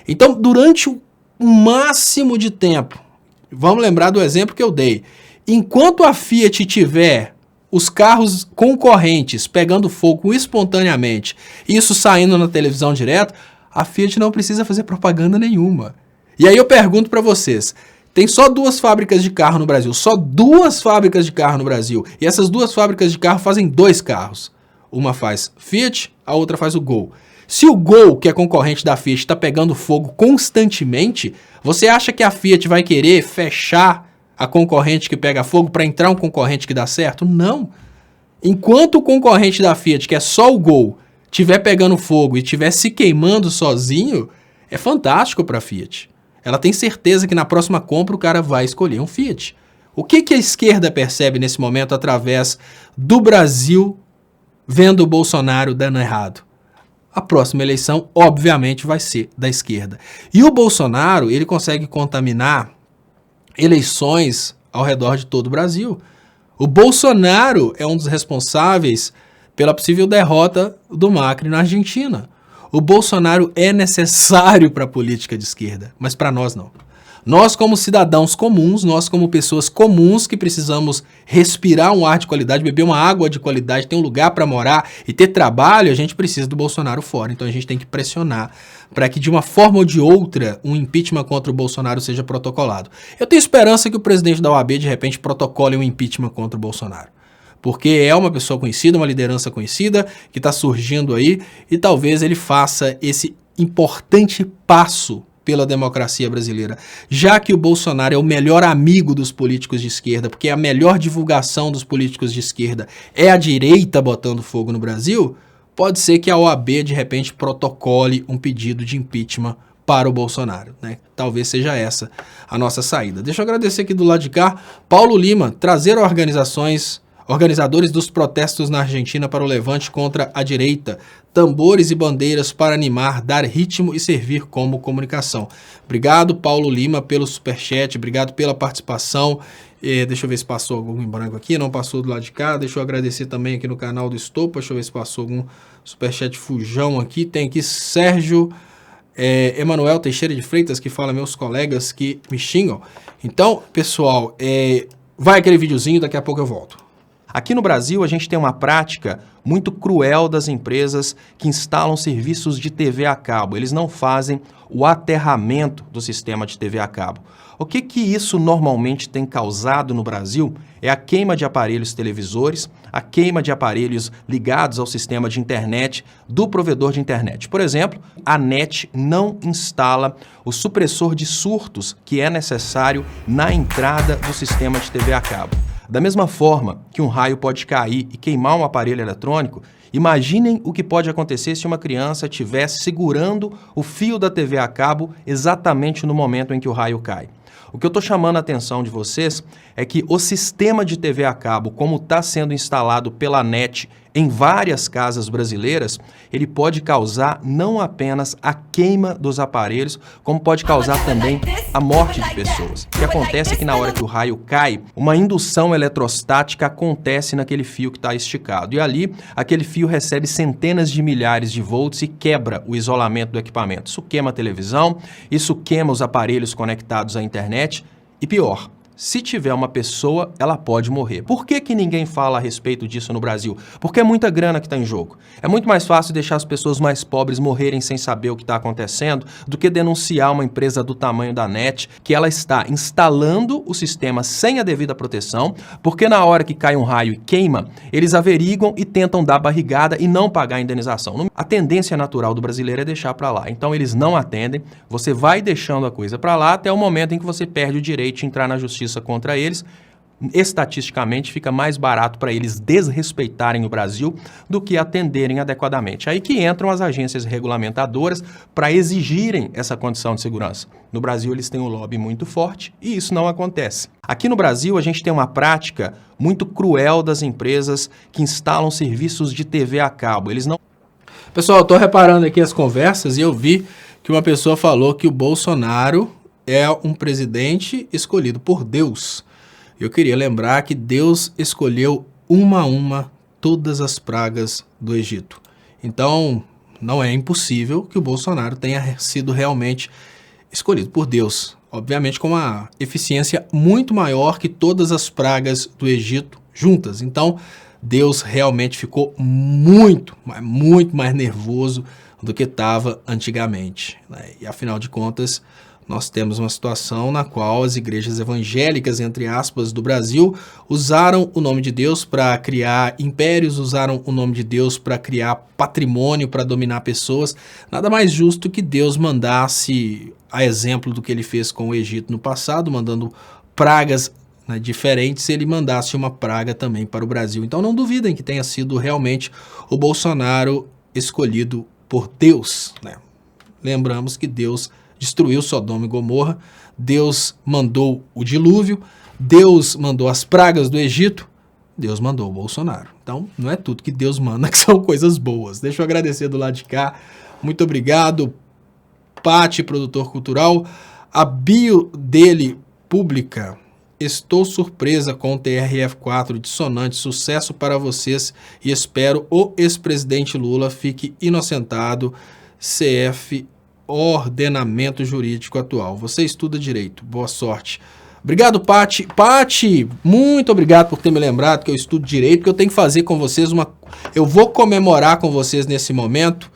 Então, durante o máximo de tempo, vamos lembrar do exemplo que eu dei. Enquanto a Fiat tiver os carros concorrentes pegando fogo espontaneamente, isso saindo na televisão direto, A Fiat não precisa fazer propaganda nenhuma. E aí eu pergunto para vocês, tem só 2 fábricas de carro no Brasil, só 2 fábricas de carro no Brasil, e essas 2 fábricas de carro fazem 2 carros. Uma faz Fiat, a outra faz o Gol. Se o Gol, que é concorrente da Fiat, está pegando fogo constantemente, você acha que a Fiat vai querer fechar a concorrente que pega fogo para entrar um concorrente que dá certo? Não. Enquanto o concorrente da Fiat, que é só o Gol, estiver pegando fogo e estiver se queimando sozinho, é fantástico para a Fiat. Ela tem certeza que na próxima compra o cara vai escolher um Fiat. O que a esquerda percebe nesse momento através do Brasil vendo o Bolsonaro dando errado? A próxima eleição, obviamente, vai ser da esquerda. E o Bolsonaro, ele consegue contaminar eleições ao redor de todo o Brasil. O Bolsonaro é um dos responsáveis pela possível derrota do Macri na Argentina. O Bolsonaro é necessário para a política de esquerda, mas para nós não. Nós, como cidadãos comuns, nós, como pessoas comuns que precisamos respirar um ar de qualidade, beber uma água de qualidade, ter um lugar para morar e ter trabalho, a gente precisa do Bolsonaro fora. Então a gente tem que pressionar para que, de uma forma ou de outra, um impeachment contra o Bolsonaro seja protocolado. Eu tenho esperança que o presidente da OAB, de repente, protocole um impeachment contra o Bolsonaro. Porque é uma pessoa conhecida, uma liderança conhecida, que está surgindo aí, e talvez ele faça esse importante passo pela democracia brasileira. Já que o Bolsonaro é o melhor amigo dos políticos de esquerda, porque a melhor divulgação dos políticos de esquerda é a direita botando fogo no Brasil, pode ser que a OAB, de repente, protocole um pedido de impeachment para o Bolsonaro, né? Talvez seja essa a nossa saída. Deixa eu agradecer aqui do lado de cá, Paulo Lima, trazer organizadores dos protestos na Argentina para o levante contra a direita, tambores e bandeiras para animar, dar ritmo e servir como comunicação. Obrigado, Paulo Lima, pelo superchat, obrigado pela participação. Deixa eu ver se passou algum em branco aqui, não passou do lado de cá. Deixa eu agradecer também aqui no canal do Estopa, deixa eu ver se passou algum superchat fujão aqui. Tem aqui Sérgio Emanuel Teixeira de Freitas, que fala meus colegas que me xingam. Então, pessoal, vai aquele videozinho, daqui a pouco eu volto. Aqui no Brasil, a gente tem uma prática muito cruel das empresas que instalam serviços de TV a cabo. Eles não fazem o aterramento do sistema de TV a cabo. O que isso normalmente tem causado no Brasil é a queima de aparelhos televisores, a queima de aparelhos ligados ao sistema de internet do provedor de internet. Por exemplo, a NET não instala o supressor de surtos que é necessário na entrada do sistema de TV a cabo. Da mesma forma que um raio pode cair e queimar um aparelho eletrônico, imaginem o que pode acontecer se uma criança estiver segurando o fio da TV a cabo exatamente no momento em que o raio cai. O que eu estou chamando a atenção de vocês é que o sistema de TV a cabo, como está sendo instalado pela NET em várias casas brasileiras, ele pode causar não apenas a queima dos aparelhos, como pode causar também a morte de pessoas. O que acontece é que na hora que o raio cai, uma indução eletrostática acontece naquele fio que está esticado. E ali, aquele fio recebe centenas de milhares de volts e quebra o isolamento do equipamento. Isso queima a televisão, isso queima os aparelhos conectados à internet e pior, se tiver uma pessoa, ela pode morrer. Por que ninguém fala a respeito disso no Brasil? Porque é muita grana que está em jogo. É muito mais fácil deixar as pessoas mais pobres morrerem sem saber o que está acontecendo do que denunciar uma empresa do tamanho da NET que ela está instalando o sistema sem a devida proteção, porque na hora que cai um raio e queima, eles averiguam e tentam dar barrigada e não pagar a indenização. A tendência natural do brasileiro é deixar para lá. Então eles não atendem, você vai deixando a coisa para lá até o momento em que você perde o direito de entrar na justiça contra eles. Estatisticamente fica mais barato para eles desrespeitarem o Brasil do que atenderem adequadamente. Aí que entram as agências regulamentadoras para exigirem essa condição de segurança. No Brasil eles têm um lobby muito forte e isso não acontece. Aqui no Brasil a gente tem uma prática muito cruel das empresas que instalam serviços de TV a cabo. Eles não... Pessoal, eu estou reparando aqui as conversas e eu vi que uma pessoa falou que o Bolsonaro é um presidente escolhido por Deus. Eu queria lembrar que Deus escolheu uma a uma todas as pragas do Egito. Então, não é impossível que o Bolsonaro tenha sido realmente escolhido por Deus. Obviamente com uma eficiência muito maior que todas as pragas do Egito juntas. Então, Deus realmente ficou muito, mas muito mais nervoso do que estava antigamente, né? E afinal de contas, nós temos uma situação na qual as igrejas evangélicas, entre aspas, do Brasil, usaram o nome de Deus para criar impérios, usaram o nome de Deus para criar patrimônio, para dominar pessoas. Nada mais justo que Deus mandasse, a exemplo do que ele fez com o Egito no passado, mandando pragas, né, diferentes, ele mandasse uma praga também para o Brasil. Então não duvidem que tenha sido realmente o Bolsonaro escolhido por Deus, né? Lembramos que Deus destruiu Sodoma e Gomorra, Deus mandou o dilúvio, Deus mandou as pragas do Egito, Deus mandou o Bolsonaro. Então, não é tudo que Deus manda que são coisas boas. Deixa eu agradecer do lado de cá. Muito obrigado, Pati, produtor cultural. A bio dele pública. Estou surpresa com o TRF4 dissonante. Sucesso para vocês e espero o ex-presidente Lula fique inocentado. CF ordenamento jurídico atual. Você estuda direito. Boa sorte. Obrigado, Pati. Pati, muito obrigado por ter me lembrado que eu estudo direito, que eu tenho que fazer com vocês uma... Eu vou comemorar com vocês nesse momento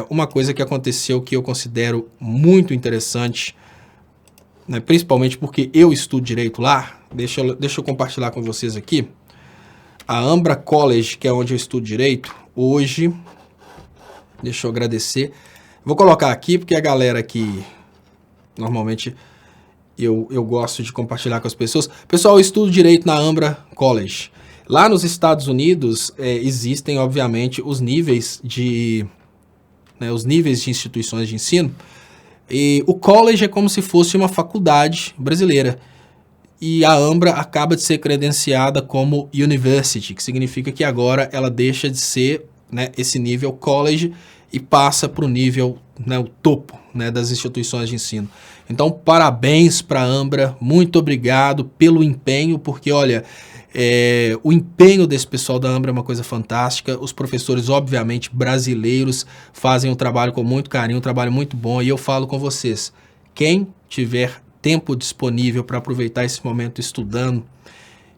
uma coisa que aconteceu que eu considero muito interessante, né? Principalmente porque eu estudo direito lá. Deixa eu compartilhar com vocês aqui. A Ambra College, que é onde eu estudo direito, hoje... Deixa eu agradecer. Vou colocar aqui, porque a galera que normalmente eu gosto de compartilhar com as pessoas. Pessoal, eu estudo direito na Ambra College. Lá nos Estados Unidos existem, obviamente, os níveis de instituições de ensino. E o college é como se fosse uma faculdade brasileira. E a Ambra acaba de ser credenciada como university, que significa que agora ela deixa de ser, né, esse nível college e passa para o nível, né, o topo, né, das instituições de ensino. Então, parabéns para a Ambra, muito obrigado pelo empenho, porque, olha, o empenho desse pessoal da Ambra é uma coisa fantástica. Os professores, obviamente, brasileiros, fazem um trabalho com muito carinho, um trabalho muito bom, e eu falo com vocês, quem tiver tempo disponível para aproveitar esse momento estudando,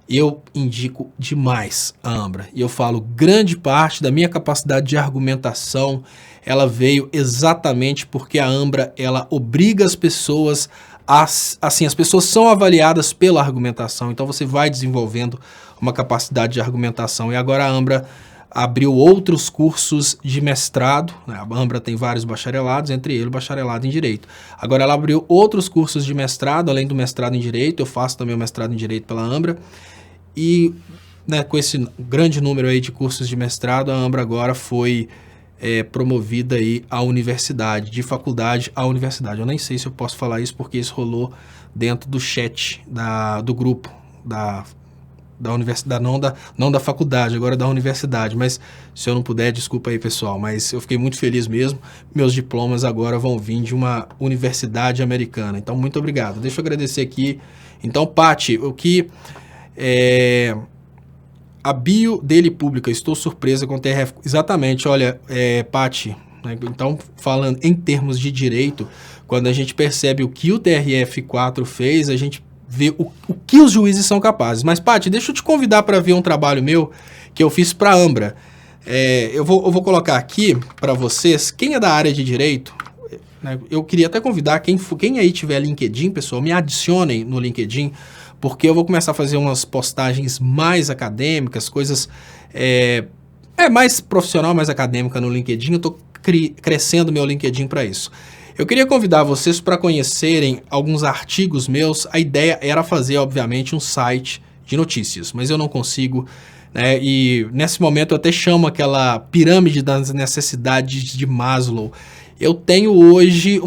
eu indico demais a Ambra. E eu falo, grande parte da minha capacidade de argumentação, ela veio exatamente porque a Ambra, ela obriga as pessoas assim, as pessoas são avaliadas pela argumentação, então você vai desenvolvendo uma capacidade de argumentação. E agora a Ambra abriu outros cursos de mestrado, né? A Ambra tem vários bacharelados, entre eles o bacharelado em Direito. Agora ela abriu outros cursos de mestrado, além do mestrado em Direito, eu faço também o mestrado em Direito pela Ambra. E, né, com esse grande número aí de cursos de mestrado, a Ambra agora foi promovida aí à universidade, de faculdade à universidade. Eu nem sei se eu posso falar isso porque isso rolou dentro do chat do grupo da universidade, não da faculdade, agora da universidade. Mas se eu não puder, desculpa aí, pessoal, mas eu fiquei muito feliz mesmo. Meus diplomas agora vão vir de uma universidade americana. Então, muito obrigado. Deixa eu agradecer aqui. Então, Pati, o que... a bio dele pública, estou surpresa com o TRF. Exatamente, olha, Pati, né, então falando em termos de direito, quando a gente percebe o que o TRF4 fez, a gente vê o que os juízes são capazes. Mas, Pati, deixa eu te convidar para ver um trabalho meu que eu fiz para a Ambra. Eu vou colocar aqui para vocês, quem é da área de direito, né, eu queria até convidar, quem aí tiver LinkedIn, pessoal, me adicionem no LinkedIn, porque eu vou começar a fazer umas postagens mais acadêmicas, coisas mais profissional, mais acadêmica no LinkedIn. Eu estou crescendo meu LinkedIn para isso. Eu queria convidar vocês para conhecerem alguns artigos meus. A ideia era fazer, obviamente, um site de notícias, mas eu não consigo, né? E nesse momento eu até chamo aquela pirâmide das necessidades de Maslow. Eu tenho hoje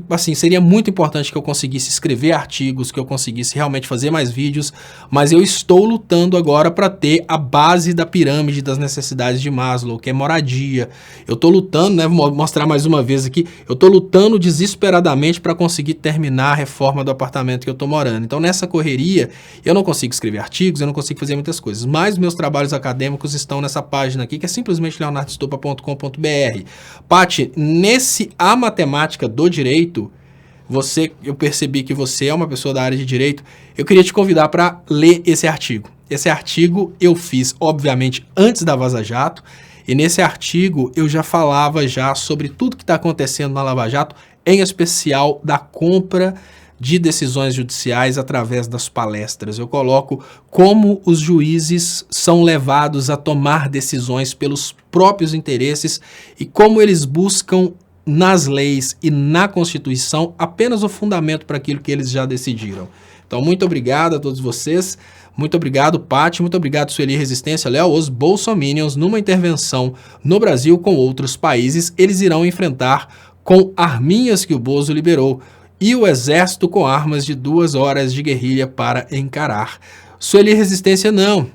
assim, seria muito importante que eu conseguisse escrever artigos, que eu conseguisse realmente fazer mais vídeos, mas eu estou lutando agora para ter a base da pirâmide das necessidades de Maslow, que é moradia. Eu estou lutando, né, vou mostrar mais uma vez aqui, eu estou lutando desesperadamente para conseguir terminar a reforma do apartamento que eu estou morando. Então, nessa correria, eu não consigo escrever artigos, eu não consigo fazer muitas coisas, mas meus trabalhos acadêmicos estão nessa página aqui, que é simplesmente leonardoestupa.com.br. Pati, A Matemática do Direito, eu percebi que você é uma pessoa da área de direito, eu queria te convidar para ler esse artigo. Esse artigo eu fiz, obviamente, antes da Vaza Jato, e nesse artigo eu já falava já sobre tudo que está acontecendo na Lava Jato, em especial da compra de decisões judiciais através das palestras. Eu coloco como os juízes são levados a tomar decisões pelos próprios interesses e como eles buscam nas leis e na Constituição apenas o fundamento para aquilo que eles já decidiram. Então, muito obrigado a todos vocês. Muito obrigado, Paty. Muito obrigado, Sueli Resistência. Léo, os bolsominions, numa intervenção no Brasil com outros países, eles irão enfrentar com arminhas que o Bozo liberou e o exército com armas de 2 horas de guerrilha para encarar. Sueli Resistência, não.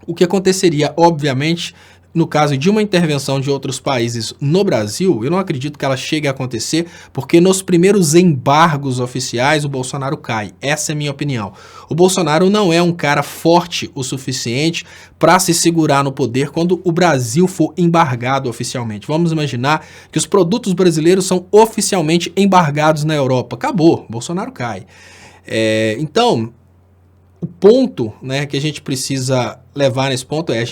O que aconteceria, obviamente, no caso de uma intervenção de outros países no Brasil, eu não acredito que ela chegue a acontecer, porque nos primeiros embargos oficiais o Bolsonaro cai. Essa é a minha opinião. O Bolsonaro não é um cara forte o suficiente para se segurar no poder quando o Brasil for embargado oficialmente. Vamos imaginar que os produtos brasileiros são oficialmente embargados na Europa. Acabou, Bolsonaro cai. Então, o ponto, né, que a gente precisa levar nesse ponto é,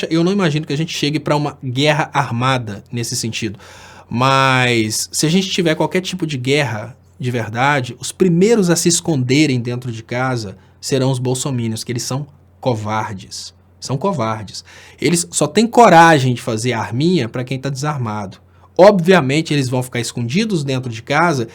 eu não imagino que a gente chegue para uma guerra armada nesse sentido, mas se a gente tiver qualquer tipo de guerra de verdade, os primeiros a se esconderem dentro de casa serão os bolsominions, que eles são covardes. São covardes. Eles só têm coragem de fazer arminha para quem está desarmado. Obviamente eles vão ficar escondidos dentro de casa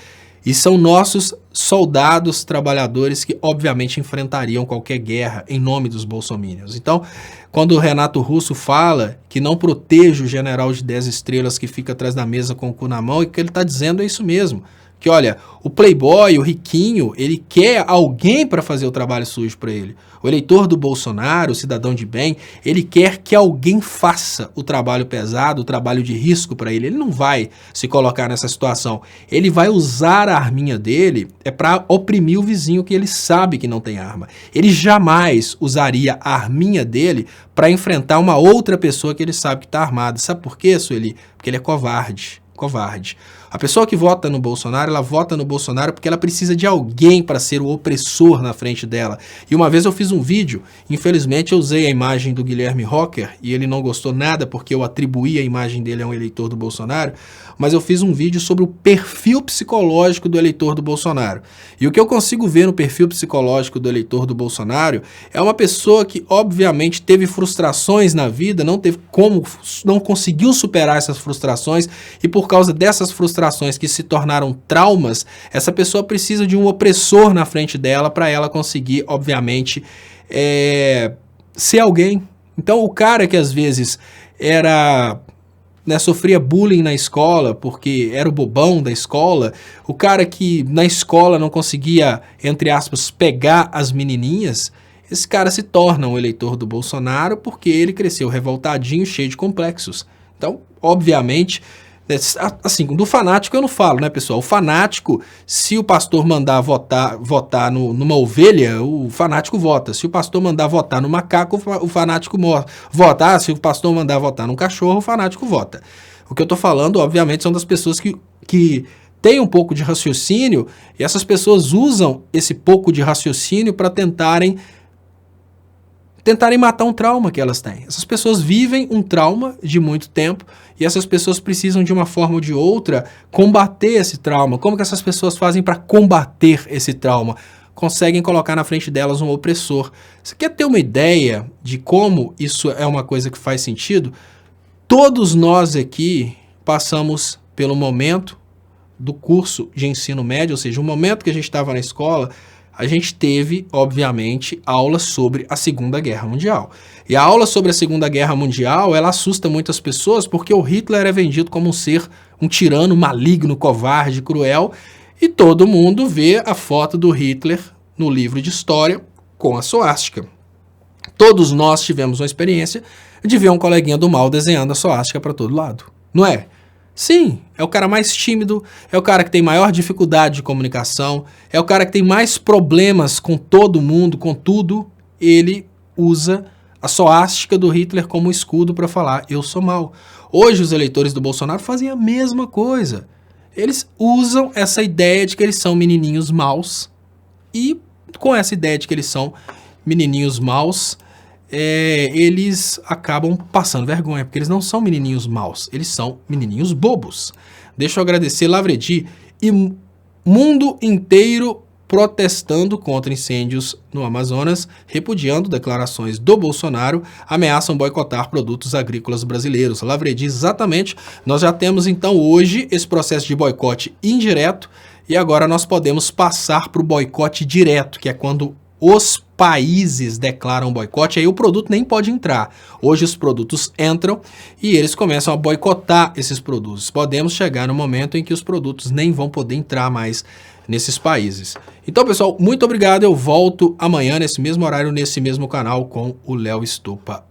e são nossos soldados trabalhadores que, obviamente, enfrentariam qualquer guerra em nome dos bolsominions. Então, quando o Renato Russo fala que não protege o general de 10 estrelas que fica atrás da mesa com o cu na mão, e o que ele está dizendo é isso mesmo. Que, olha, o playboy, o riquinho, ele quer alguém para fazer o trabalho sujo para ele. O eleitor do Bolsonaro, o cidadão de bem, ele quer que alguém faça o trabalho pesado, o trabalho de risco para ele. Ele não vai se colocar nessa situação. Ele vai usar a arminha dele para oprimir o vizinho que ele sabe que não tem arma. Ele jamais usaria a arminha dele para enfrentar uma outra pessoa que ele sabe que está armada. Sabe por quê, Sueli? Porque ele é covarde. Covarde. A pessoa que vota no Bolsonaro, ela vota no Bolsonaro porque ela precisa de alguém para ser o opressor na frente dela. E uma vez eu fiz um vídeo, infelizmente eu usei a imagem do Guilherme Rocker e ele não gostou nada porque eu atribuí a imagem dele a um eleitor do Bolsonaro, mas eu fiz um vídeo sobre o perfil psicológico do eleitor do Bolsonaro. E o que eu consigo ver no perfil psicológico do eleitor do Bolsonaro é uma pessoa que obviamente teve frustrações na vida, não conseguiu superar essas frustrações e por causa dessas frustrações que se tornaram traumas, essa pessoa precisa de um opressor na frente dela para ela conseguir, obviamente, ser alguém. Então o cara que às vezes sofria bullying na escola porque era o bobão da escola, o cara que na escola não conseguia, entre aspas, pegar as menininhas, esse cara se torna um eleitor do Bolsonaro porque ele cresceu revoltadinho, cheio de complexos. Então, obviamente, assim, do fanático eu não falo, né, pessoal? O fanático, se o pastor mandar votar numa ovelha, o fanático vota. Se o pastor mandar votar no macaco, o fanático vota. Se o pastor mandar votar num cachorro, o fanático vota. O que eu tô falando, obviamente, são das pessoas que têm um pouco de raciocínio e essas pessoas usam esse pouco de raciocínio para tentarem matar um trauma que elas têm. Essas pessoas vivem um trauma de muito tempo e essas pessoas precisam de uma forma ou de outra combater esse trauma. Como que essas pessoas fazem para combater esse trauma? Conseguem colocar na frente delas um opressor. Você quer ter uma ideia de como isso é uma coisa que faz sentido? Todos nós aqui passamos pelo momento do curso de ensino médio, ou seja, o momento que a gente estava na escola, a gente teve, obviamente, aula sobre a Segunda Guerra Mundial. E a aula sobre a Segunda Guerra Mundial, ela assusta muitas pessoas porque o Hitler é vendido como um tirano maligno, covarde, cruel, e todo mundo vê a foto do Hitler no livro de história com a suástica. Todos nós tivemos uma experiência de ver um coleguinha do mal desenhando a suástica para todo lado, não é? Sim, é o cara mais tímido, é o cara que tem maior dificuldade de comunicação, é o cara que tem mais problemas com todo mundo, com tudo. Ele usa a suástica do Hitler como escudo para falar, eu sou mal. Hoje os eleitores do Bolsonaro fazem a mesma coisa. Eles usam essa ideia de que eles são menininhos maus e com essa ideia de que eles são menininhos maus, eles acabam passando vergonha, porque eles não são menininhos maus, eles são menininhos bobos. Deixa eu agradecer Lavredi e mundo inteiro protestando contra incêndios no Amazonas, repudiando declarações do Bolsonaro, ameaçam boicotar produtos agrícolas brasileiros. Lavredi, exatamente, nós já temos então hoje esse processo de boicote indireto e agora nós podemos passar para o boicote direto, que é quando os países declaram boicote, aí o produto nem pode entrar. Hoje os produtos entram e eles começam a boicotar esses produtos. Podemos chegar no momento em que os produtos nem vão poder entrar mais nesses países. Então, pessoal, muito obrigado. Eu volto amanhã nesse mesmo horário, nesse mesmo canal com o Léo Estupa.